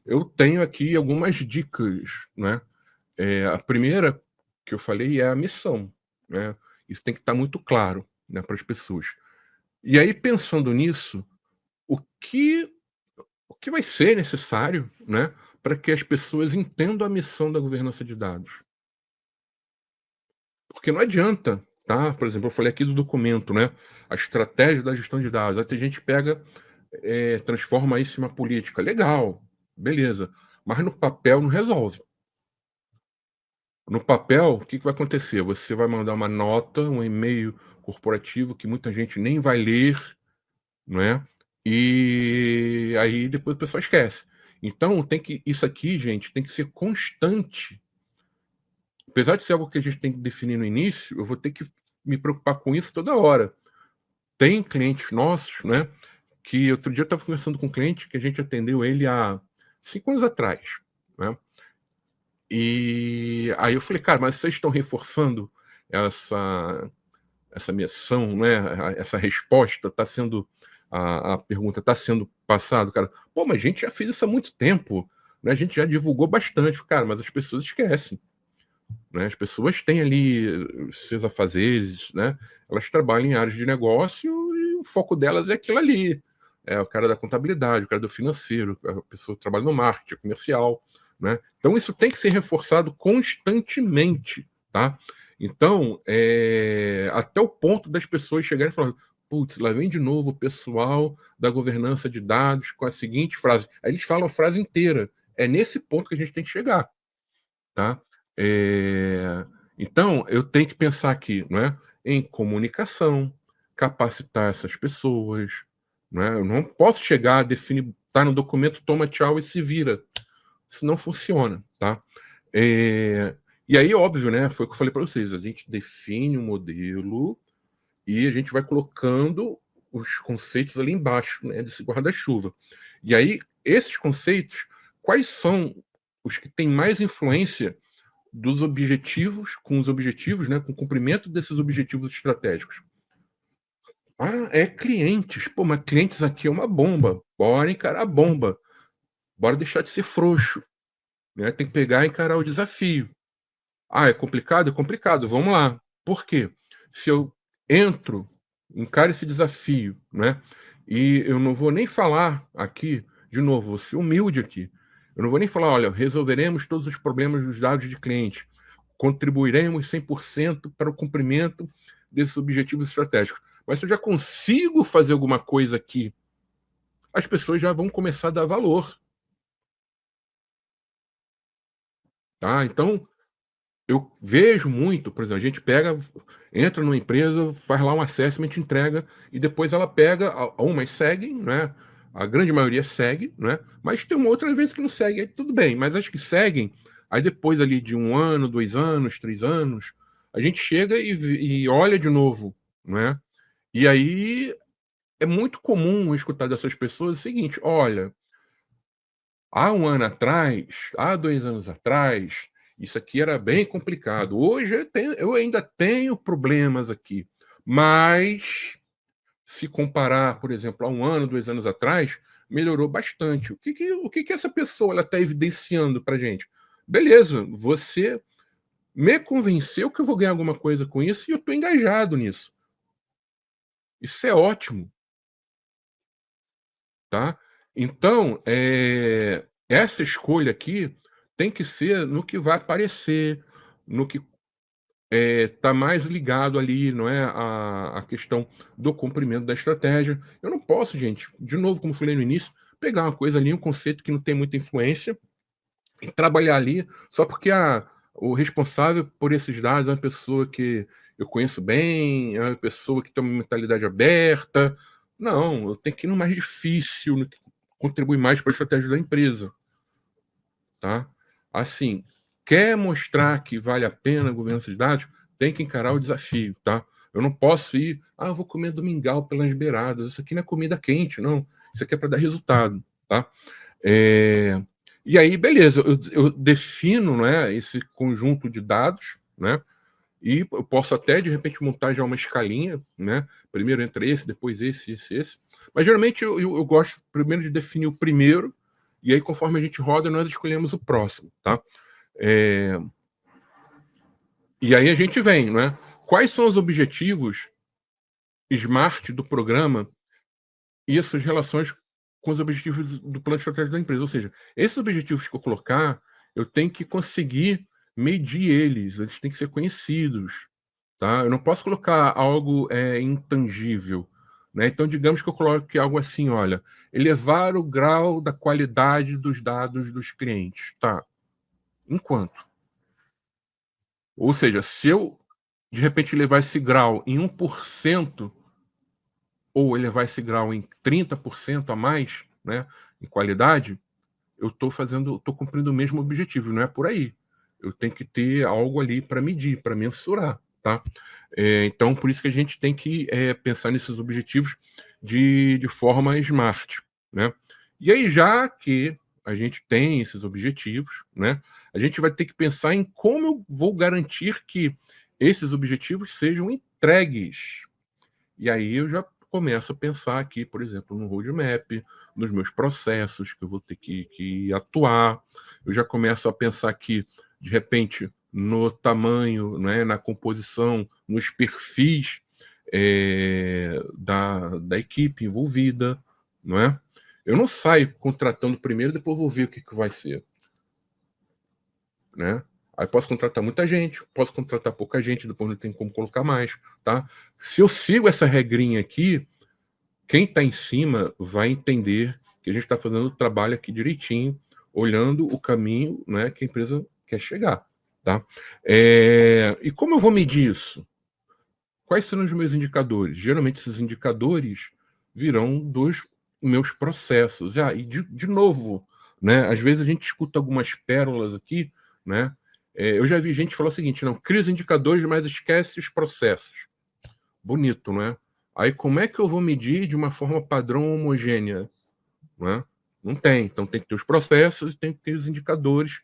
Eu tenho aqui algumas dicas, né? A primeira que eu falei é a missão, né? Isso tem que estar muito claro, né, para as pessoas. E aí, pensando nisso, o que, o que vai ser necessário, né, para que as pessoas entendam a missão da governança de dados? Porque não adianta, tá? Por exemplo, eu falei aqui do documento, né? A estratégia da gestão de dados. Aí tem gente que pega, transforma isso em uma política. Legal, beleza. Mas no papel não resolve. No papel, o que vai acontecer? Você vai mandar uma nota, um e-mail corporativo que muita gente nem vai ler, não é? E aí depois o pessoal esquece. Então, isso aqui, gente, tem que ser constante. Apesar de ser algo que a gente tem que definir no início, eu vou ter que me preocupar com isso toda hora. Tem clientes nossos, né, que outro dia eu estava conversando com um cliente que a gente atendeu ele há 5 anos atrás, né? E aí eu falei: "Cara, mas vocês estão reforçando essa essa missão, né, essa resposta está sendo a pergunta está sendo passado?" Cara, "Pô, mas a gente já fez isso há muito tempo, né, a gente já divulgou bastante." Cara, mas as pessoas esquecem, né? As pessoas têm ali os seus afazeres, né? Elas trabalham em áreas de negócio e o foco delas é aquilo ali. É o cara da contabilidade, o cara do financeiro, a pessoa que trabalha no marketing, comercial, né? Então isso tem que ser reforçado constantemente, tá? Então, até o ponto das pessoas chegarem e falarem: putz, lá vem de novo o pessoal da governança de dados com a seguinte frase. Aí eles falam a frase inteira. É nesse ponto que a gente tem que chegar, tá? Eh, então eu tenho que pensar aqui, não é, em comunicação, capacitar essas pessoas, não é? Eu não posso chegar a definir, tá no documento, toma tchau e se vira. Isso não funciona, tá? Eh, e aí, óbvio, né, foi o que eu falei para vocês, a gente define um modelo e a gente vai colocando os conceitos ali embaixo, né, desse guarda-chuva. E aí, esses conceitos, quais são os que têm mais influência dos objetivos, com os objetivos, né, com o cumprimento desses objetivos estratégicos? Ah, é clientes. Pô, mas clientes aqui é uma bomba. Bora encarar a bomba. Bora deixar de ser frouxo, né? Tem que pegar e encarar o desafio. Ah, é complicado? É complicado. Vamos lá. Por quê? Se eu entro encare esse desafio, né? E eu não vou nem falar aqui, de novo, vou ser humilde aqui. Eu não vou nem falar, olha, resolveremos todos os problemas dos dados de cliente, contribuiremos 100% para o cumprimento desses objetivos estratégicos. Mas se eu já consigo fazer alguma coisa aqui, as pessoas já vão começar a dar valor, tá? Então, eu vejo muito, por exemplo, a gente pega, entra numa empresa, faz lá um assessment, entrega, e depois ela pega, umas seguem, né? A grande maioria segue, né? Mas tem uma outra vez que não segue, aí tudo bem, mas as que seguem, aí depois ali de 1 ano, 2 anos, 3 anos, a gente chega e olha de novo, né? E aí é muito comum escutar dessas pessoas o seguinte: olha, há 1 ano atrás, há 2 anos atrás, isso aqui era bem complicado. Hoje eu ainda tenho problemas aqui, mas se comparar, por exemplo, a 1 ano, 2 anos atrás, melhorou bastante. O que essa pessoa está evidenciando para gente? Beleza, você me convenceu que eu vou ganhar alguma coisa com isso e eu estou engajado nisso. Isso é ótimo, tá? Então, essa escolha aqui tem que ser no que vai aparecer, no que está mais ligado ali, não é, a questão do cumprimento da estratégia. Eu não posso, gente, de novo, como falei no início, pegar uma coisa ali, um conceito que não tem muita influência, e trabalhar ali só porque o responsável por esses dados é uma pessoa que eu conheço bem, é uma pessoa que tem uma mentalidade aberta. Não, eu tenho que ir no mais difícil, no que contribui mais para a estratégia da empresa, tá? Assim, quer mostrar que vale a pena a governança de dados, tem que encarar o desafio, tá? Eu não posso ir, eu vou comer domingão pelas beiradas, isso aqui não é comida quente, não. Isso aqui é para dar resultado, tá? É, e aí, beleza, eu defino, né, esse conjunto de dados, né, e eu posso até, de repente, montar já uma escalinha, né, primeiro entra esse, depois esse. Mas, geralmente, eu gosto primeiro de definir o primeiro, e aí, conforme a gente roda, nós escolhemos o próximo, tá? É, e aí a gente vem, né? Quais são os objetivos SMART do programa e as suas relações com os objetivos do plano estratégico da empresa? Ou seja, esses objetivos que eu colocar, eu tenho que conseguir medir eles têm que ser conhecidos, tá? Eu não posso colocar algo intangível, né? Então, digamos que eu coloque algo assim, olha, elevar o grau da qualidade dos dados dos clientes, tá? Enquanto? Ou seja, se eu de repente elevar esse grau em 1%, ou elevar esse grau em 30% a mais, né, em qualidade, eu estou cumprindo o mesmo objetivo, não é por aí. Eu tenho que ter algo ali para medir, para mensurar, tá? Então, por isso que a gente tem que pensar nesses objetivos de forma smart, né? E aí, já que a gente tem esses objetivos, né, a gente vai ter que pensar em como eu vou garantir que esses objetivos sejam entregues. E aí eu já começo a pensar aqui, por exemplo, no roadmap, nos meus processos que eu vou ter que atuar. Eu já começo a pensar aqui, de repente, no tamanho, né, na composição, nos perfis da equipe envolvida, não é? Eu não saio contratando primeiro, depois vou ver o que vai ser, né? Aí posso contratar muita gente, posso contratar pouca gente, depois não tem como colocar mais, tá? Se eu sigo essa regrinha aqui, quem está em cima vai entender que a gente está fazendo o trabalho aqui direitinho, olhando o caminho, né, que a empresa quer chegar, tá? E como eu vou medir isso? Quais serão os meus indicadores? Geralmente esses indicadores virão dos meus processos. E de novo, né, às vezes a gente escuta algumas pérolas aqui, né? Eu já vi gente falar o seguinte: não, cria os indicadores, mas esquece os processos. Bonito, né? Aí como é que eu vou medir de uma forma padrão homogênea? Né? Não tem. Então tem que ter os processos e tem que ter os indicadores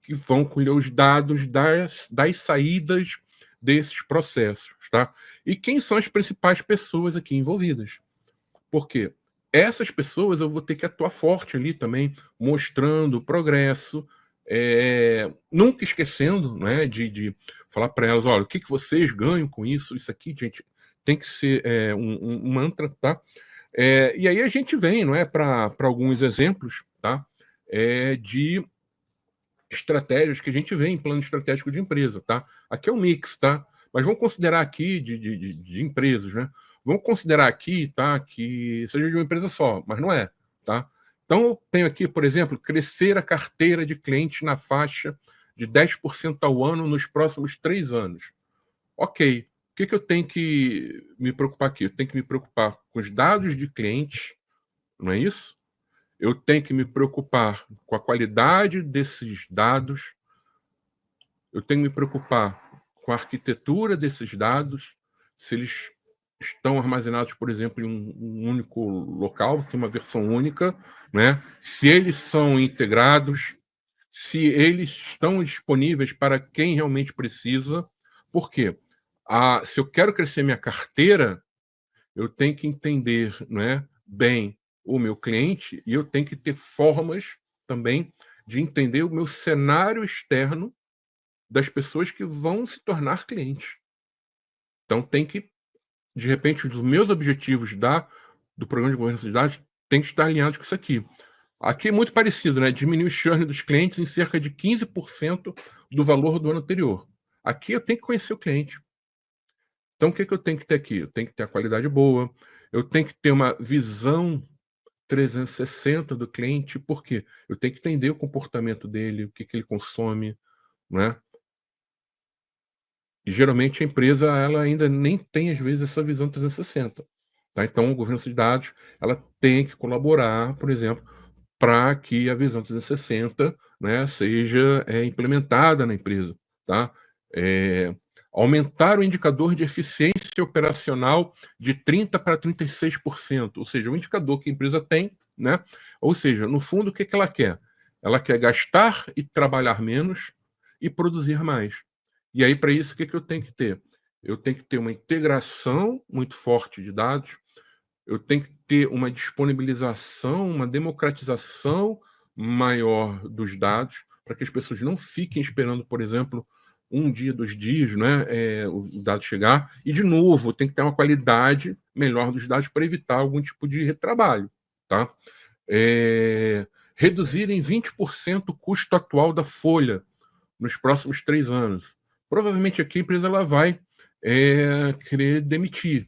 que vão colher os dados das saídas desses processos, tá? E quem são as principais pessoas aqui envolvidas? Porque essas pessoas eu vou ter que atuar forte ali também, mostrando o progresso, nunca esquecendo, né, de falar para elas: olha, o que vocês ganham com isso? Isso aqui, gente, tem que ser um mantra, tá? E aí a gente vem, não é, para alguns exemplos, tá? De estratégias que a gente vê em plano estratégico de empresa, tá? Aqui é um mix, tá? Mas vamos considerar aqui de empresas, né? Vamos considerar aqui, tá, que seja de uma empresa só, mas não é, tá? Então, eu tenho aqui, por exemplo, crescer a carteira de clientes na faixa de 10% ao ano nos próximos 3 anos. Ok. O que eu tenho que me preocupar aqui? Eu tenho que me preocupar com os dados de clientes, não é isso? Eu tenho que me preocupar com a qualidade desses dados, eu tenho que me preocupar com a arquitetura desses dados, se eles estão armazenados, por exemplo, em um único local, se uma versão única, né? Se eles são integrados, se eles estão disponíveis para quem realmente precisa. Por quê? Se eu quero crescer minha carteira, eu tenho que entender, né, bem o meu cliente e eu tenho que ter formas também de entender o meu cenário externo das pessoas que vão se tornar clientes. Então tem que, de repente, os meus objetivos do programa de governança de dados tem que estar alinhados com isso aqui. Aqui é muito parecido, né? Diminuir o churn dos clientes em cerca de 15% do valor do ano anterior. Aqui eu tenho que conhecer o cliente. Então, o que eu tenho que ter aqui? Eu tenho que ter a qualidade boa, eu tenho que ter uma visão 360 do cliente, por quê? Eu tenho que entender o comportamento dele, o que ele consome, né? E geralmente a empresa ela ainda nem tem, às vezes, essa visão 360. Tá? Então, o governança de dados ela tem que colaborar, por exemplo, para que a visão 360, né, seja implementada na empresa. Tá? Aumentar o indicador de eficiência operacional de 30% para 36%, ou seja, o indicador que a empresa tem, né? Ou seja, no fundo, o que ela quer? Ela quer gastar e trabalhar menos e produzir mais. E aí, para isso, o que eu tenho que ter? Eu tenho que ter uma integração muito forte de dados, eu tenho que ter uma disponibilização, uma democratização maior dos dados, para que as pessoas não fiquem esperando, por exemplo, um dia, 2 dias, né, o dado chegar. E, de novo, tem que ter uma qualidade melhor dos dados para evitar algum tipo de retrabalho. Tá? Reduzir em 20% o custo atual da folha nos próximos 3 anos. Provavelmente aqui a empresa ela vai querer demitir.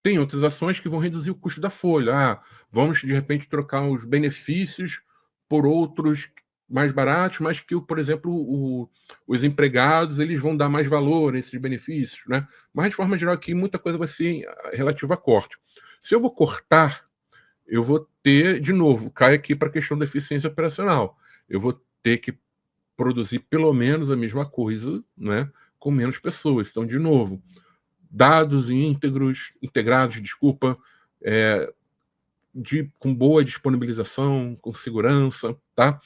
Tem outras ações que vão reduzir o custo da folha. Vamos, de repente, trocar os benefícios por outros mais baratos, mas que, por exemplo, os empregados eles vão dar mais valor a esses benefícios. Né? Mas, de forma geral, aqui muita coisa vai ser relativa a corte. Se eu vou cortar, eu vou ter, de novo, cai aqui para a questão da eficiência operacional. Eu vou ter que produzir pelo menos a mesma coisa, né, com menos pessoas. Então, de novo, dados integrados, desculpa, com boa disponibilização, com segurança, tá?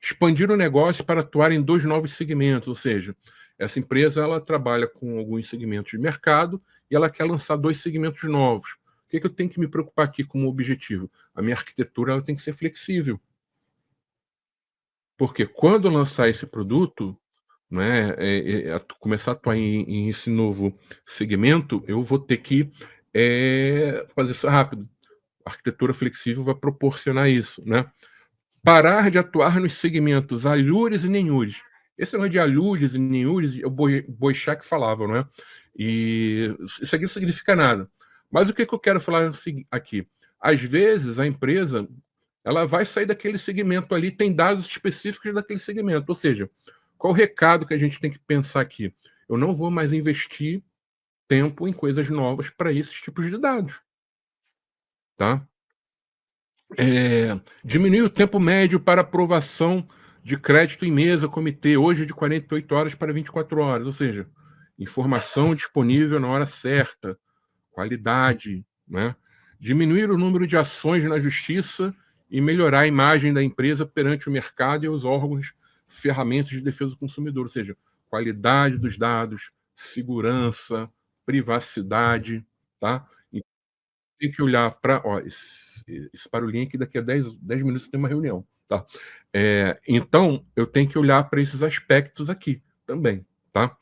Expandir o negócio para atuar em 2 novos segmentos, ou seja, essa empresa ela trabalha com alguns segmentos de mercado e ela quer lançar 2 segmentos novos. O que eu tenho que me preocupar aqui como objetivo? A minha arquitetura ela tem que ser flexível. Porque quando lançar esse produto, né, começar a atuar em esse novo segmento, eu vou ter que fazer isso rápido. A arquitetura flexível vai proporcionar isso, né? Parar de atuar nos segmentos alhures e nenhures. Esse negócio de alhures e nenhures, o Boechat falava, não é? E isso aqui não significa nada. Mas o que eu quero falar aqui? Às vezes a empresa ela vai sair daquele segmento ali, tem dados específicos daquele segmento. Ou seja, qual o recado que a gente tem que pensar aqui? Eu não vou mais investir tempo em coisas novas para esses tipos de dados. Tá? Diminuir o tempo médio para aprovação de crédito em mesa, comitê, hoje de 48 horas para 24 horas. Ou seja, informação disponível na hora certa, qualidade. Né? Diminuir o número de ações na justiça e melhorar a imagem da empresa perante o mercado e os órgãos, ferramentas de defesa do consumidor, ou seja, qualidade dos dados, segurança, privacidade, tá? E tem que olhar para, esse barulhinho aqui daqui a 10 minutos tem uma reunião, tá? Então eu tenho que olhar para esses aspectos aqui também, tá?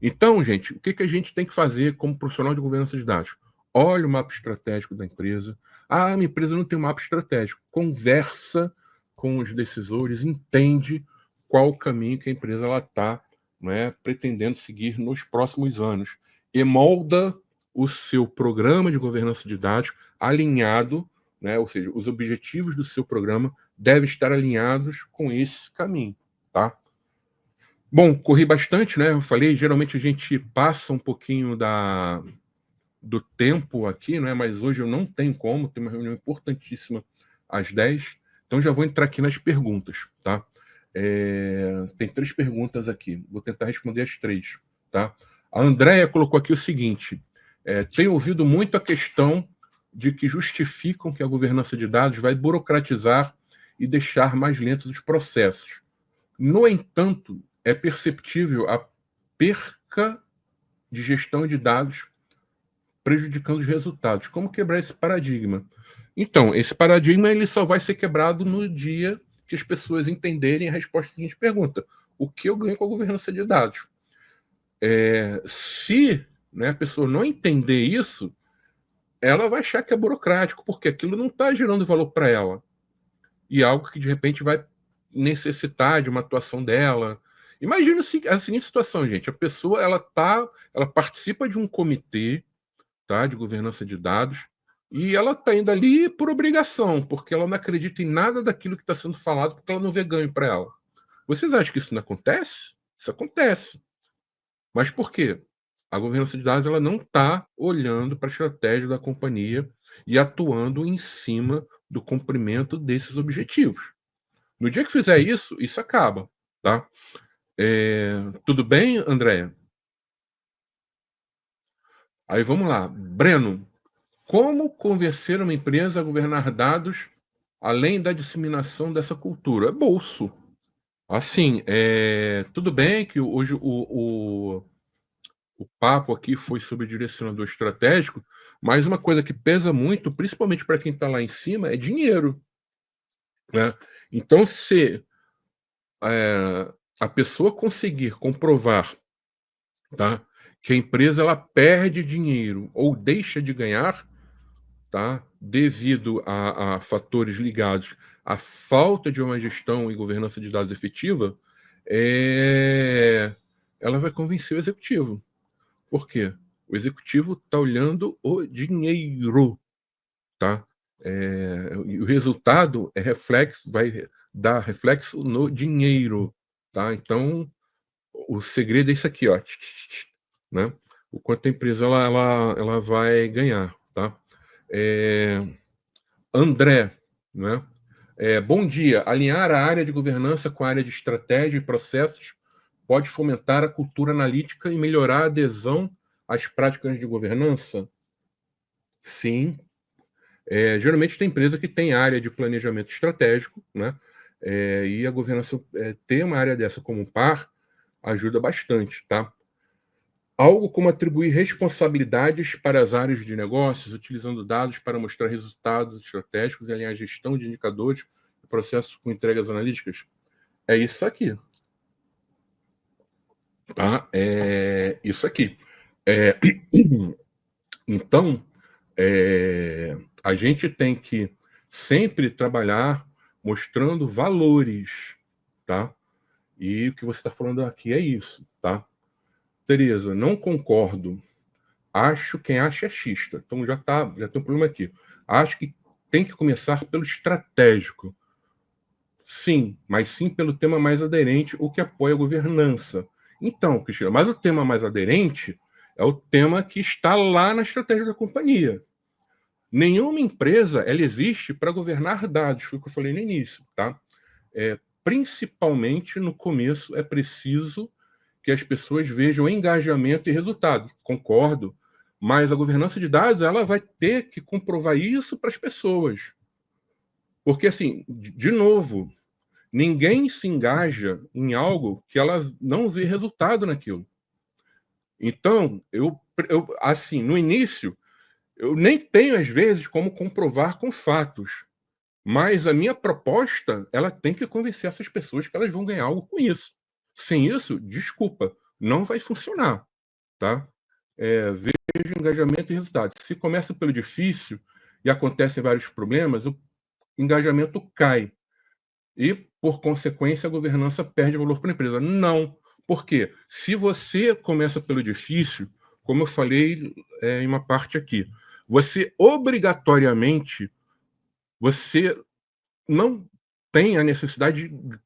Então, gente, o que que a gente tem que fazer como profissional de governança de dados? Olha o mapa estratégico da empresa. Ah, minha empresa não tem um mapa estratégico. Conversa com os decisores, entende qual o caminho que a empresa está, né, pretendendo seguir nos próximos anos. E molda o seu programa de governança de dados alinhado, né, ou seja, os objetivos do seu programa devem estar alinhados com esse caminho, tá? Bom, corri bastante, né? Eu falei, geralmente a gente passa um pouquinho do tempo aqui, né? Mas hoje eu não tenho como, tem uma reunião importantíssima às 10, então já vou entrar aqui nas perguntas, tá? Tem 3 perguntas aqui, vou tentar responder as 3, tá? A Andréia colocou aqui o seguinte: tenho ouvido muito a questão de que justificam que a governança de dados vai burocratizar e deixar mais lentos os processos. No entanto, é perceptível a perca de gestão de dados prejudicando os resultados. Como quebrar esse paradigma? Então, esse paradigma ele só vai ser quebrado no dia que as pessoas entenderem a resposta à seguinte pergunta: o que eu ganho com a governança de dados? Se, né, a pessoa não entender isso, ela vai achar que é burocrático, porque aquilo não está gerando valor para ela. E algo que, de repente, vai necessitar de uma atuação dela. Imagina a seguinte situação, gente: a pessoa ela participa de um comitê, tá, de governança de dados, e ela está indo ali por obrigação, porque ela não acredita em nada daquilo que está sendo falado, porque ela não vê ganho para ela. Vocês acham que isso não acontece? Isso acontece. Mas por quê? A governança de dados ela não está olhando para a estratégia da companhia e atuando em cima do cumprimento desses objetivos. No dia que fizer isso, isso acaba, tá? Tudo bem, Andréia? Aí vamos lá. Breno, como convencer uma empresa a governar dados além da disseminação dessa cultura? É bolso. Assim, tudo bem que hoje o papo aqui foi sobre direcionador estratégico, mas uma coisa que pesa muito, principalmente para quem está lá em cima, é dinheiro, né? Então, se a pessoa conseguir comprovar, tá, que a empresa ela perde dinheiro ou deixa de ganhar, tá, devido a fatores ligados à falta de uma gestão e governança de dados efetiva, ela vai convencer o executivo. Por quê? O executivo está olhando o dinheiro, tá? E o resultado vai dar reflexo no dinheiro, tá? Então, o segredo é isso aqui, ó, né? O quanto a empresa ela vai ganhar, tá? André, né? Bom dia. Alinhar a área de governança com a área de estratégia e processos pode fomentar a cultura analítica e melhorar a adesão às práticas de governança? Sim. Geralmente tem empresa que tem área de planejamento estratégico, né? E a governança, ter uma área dessa como um par ajuda bastante, tá? Algo como atribuir responsabilidades para as áreas de negócios, utilizando dados para mostrar resultados estratégicos e alinhar a gestão de indicadores e processos com entregas analíticas. É isso aqui. Tá? É isso aqui. Então, a gente tem que sempre trabalhar mostrando valores, tá? E o que você está falando aqui é isso, tá? Tereza, não concordo. Quem acha é xista. Então já tem um problema aqui. Acho que tem que começar pelo estratégico. Sim, mas sim pelo tema mais aderente, o que apoia a governança. Então, Cristina, mas o tema mais aderente é o tema que está lá na estratégia da companhia. Nenhuma empresa ela existe para governar dados, foi o que eu falei no início, tá? Principalmente no começo é preciso que as pessoas vejam engajamento e resultado. Concordo, mas a governança de dados ela vai ter que comprovar isso para as pessoas. Porque, assim, de novo, ninguém se engaja em algo que ela não vê resultado naquilo. Então, assim, no início, eu nem tenho, às vezes, como comprovar com fatos. Mas a minha proposta, ela tem que convencer essas pessoas que elas vão ganhar algo com isso. Sem isso, desculpa, não vai funcionar. tá? Veja engajamento e resultado. Se começa pelo difícil e acontecem vários problemas, o engajamento cai. E, por consequência, a governança perde valor para a empresa. Não. Por quê? Se você começa pelo difícil, como eu falei em uma parte aqui, você obrigatoriamente você não tem a necessidade de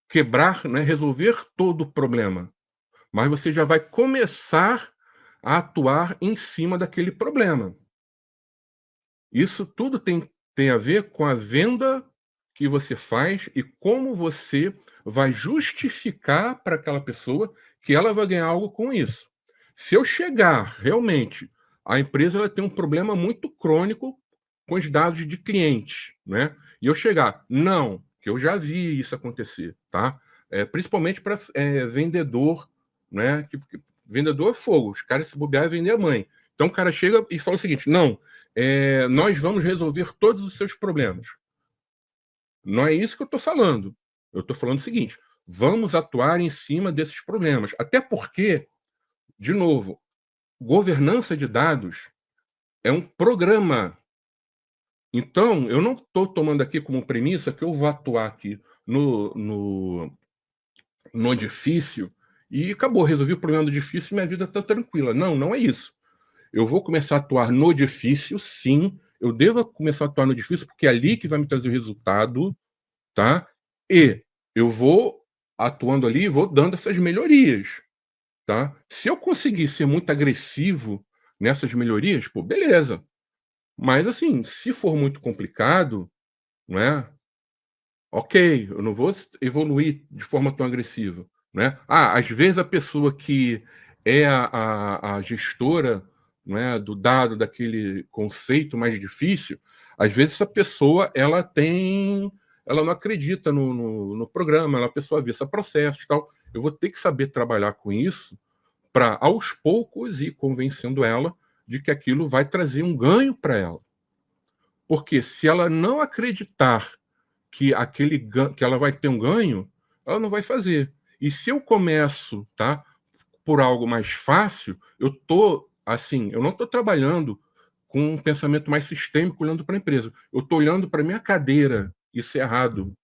quebrar, né, resolver todo o problema, mas você já vai começar a atuar em cima daquele problema. Isso tudo tem a ver com a venda que você faz e como você vai justificar para aquela pessoa que ela vai ganhar algo com isso. Se eu chegar realmente, a empresa ela tem um problema muito crônico com os dados de clientes, né? E eu chegar, não, que eu já vi isso acontecer, tá? Principalmente para vendedor, né? Que vendedor é fogo, os caras se bobear é vender a mãe. Então o cara chega e fala o seguinte: não, nós vamos resolver todos os seus problemas. Não é isso que eu estou falando. Eu estou falando o seguinte: vamos atuar em cima desses problemas. Até porque, de novo, governança de dados é um programa. Então, eu não estou tomando aqui como premissa que eu vou atuar aqui no difícil e acabou, resolvi o problema do difícil e minha vida está tranquila. Não, não é isso. Eu vou começar a atuar no difícil, sim. Eu devo começar a atuar no difícil, porque é ali que vai me trazer o resultado, tá? E eu vou atuando ali, vou dando essas melhorias, tá? Se eu conseguir ser muito agressivo nessas melhorias, pô, beleza. Mas assim, se for muito complicado, não é? Ok, eu não vou evoluir de forma tão agressiva, né? Às vezes a pessoa que é a gestora, né, do dado, daquele conceito mais difícil, às vezes essa pessoa ela não acredita no programa, ela é uma pessoa avessa a processos e tal. Eu vou ter que saber trabalhar com isso para, aos poucos, ir convencendo ela de que aquilo vai trazer um ganho para ela. Porque se ela não acreditar que ela vai ter um ganho, ela não vai fazer. E se eu começo, tá, por algo mais fácil, eu não estou trabalhando com um pensamento mais sistêmico olhando para a empresa. Eu estou olhando para minha cadeira, isso é errado.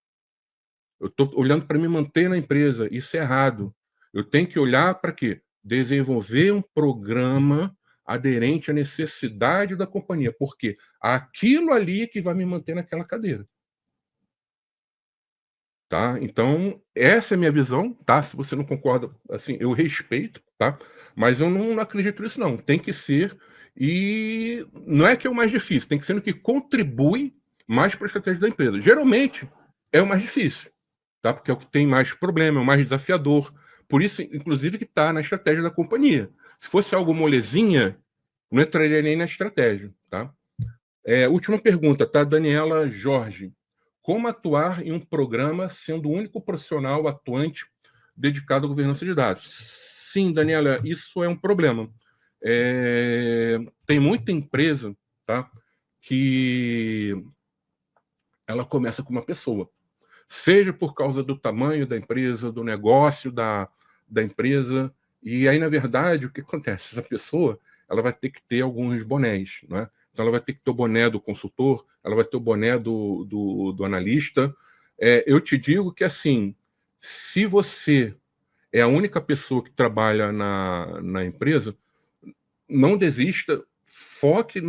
Eu estou olhando para me manter na empresa, isso é errado. Eu tenho que olhar para quê? Desenvolver um programa aderente à necessidade da companhia, porque aquilo ali é que vai me manter naquela cadeira. Tá? Então, essa é a minha visão, tá? Se você não concorda, assim, eu respeito, tá? Mas eu não acredito nisso, não. Tem que ser, e não é que é o mais difícil, tem que ser no que contribui mais para a estratégia da empresa. Geralmente, é o mais difícil, tá? Porque é o que tem mais problema, é o mais desafiador. Por isso, inclusive, que está na estratégia da companhia. Se fosse algo molezinha, não entraria nem na estratégia, tá? Última pergunta, tá? Daniela Jorge. Como atuar em um programa sendo o único profissional atuante dedicado à governança de dados? Sim, Daniela, isso é um problema. Tem muita empresa, tá, que ela começa com uma pessoa, seja por causa do tamanho da empresa, do negócio da empresa, e aí, na verdade, o que acontece? Essa pessoa ela vai ter que ter alguns bonés, né? Então, ela vai ter que ter o boné do consultor, ela vai ter o boné do analista. Eu te digo que, assim, se você é a única pessoa que trabalha na empresa, não desista, foque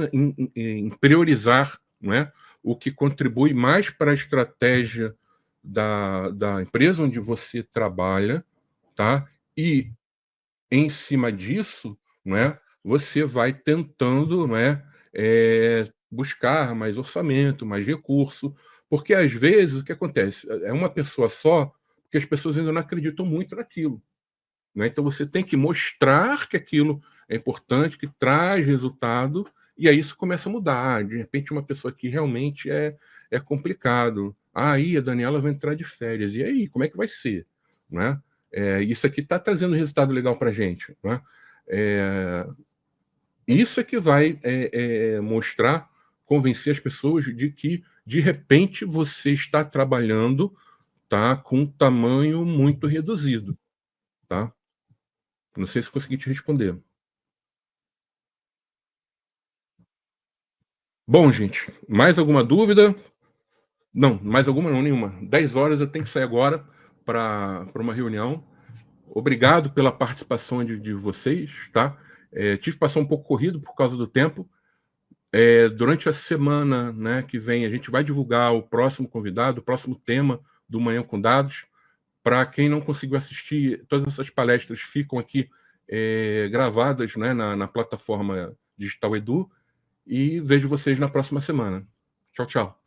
em priorizar, né, o que contribui mais para a estratégia da empresa onde você trabalha, tá? E em cima disso, né, você vai tentando, né, buscar mais orçamento, mais recurso, porque às vezes o que acontece é uma pessoa só, porque as pessoas ainda não acreditam muito naquilo, né? Então você tem que mostrar que aquilo é importante, que traz resultado, e aí isso começa a mudar. De repente, uma pessoa que realmente é complicado. Aí a Daniela vai entrar de férias. E aí, como é que vai ser? Né? Isso aqui está trazendo resultado legal para a gente. Né? Isso é que vai mostrar, convencer as pessoas de que, de repente, você está trabalhando, tá, com um tamanho muito reduzido. Tá? Não sei se consegui te responder. Bom, gente, mais alguma dúvida? Não, mais alguma não, nenhuma. 10 horas eu tenho que sair agora para uma reunião. Obrigado pela participação de vocês, tá? Tive que passar um pouco corrido por causa do tempo. Durante a semana, né, que vem, a gente vai divulgar o próximo convidado, o próximo tema do Manhã com Dados. Para quem não conseguiu assistir, todas essas palestras ficam aqui gravadas, né, na plataforma Digital Edu. E vejo vocês na próxima semana. Tchau, tchau.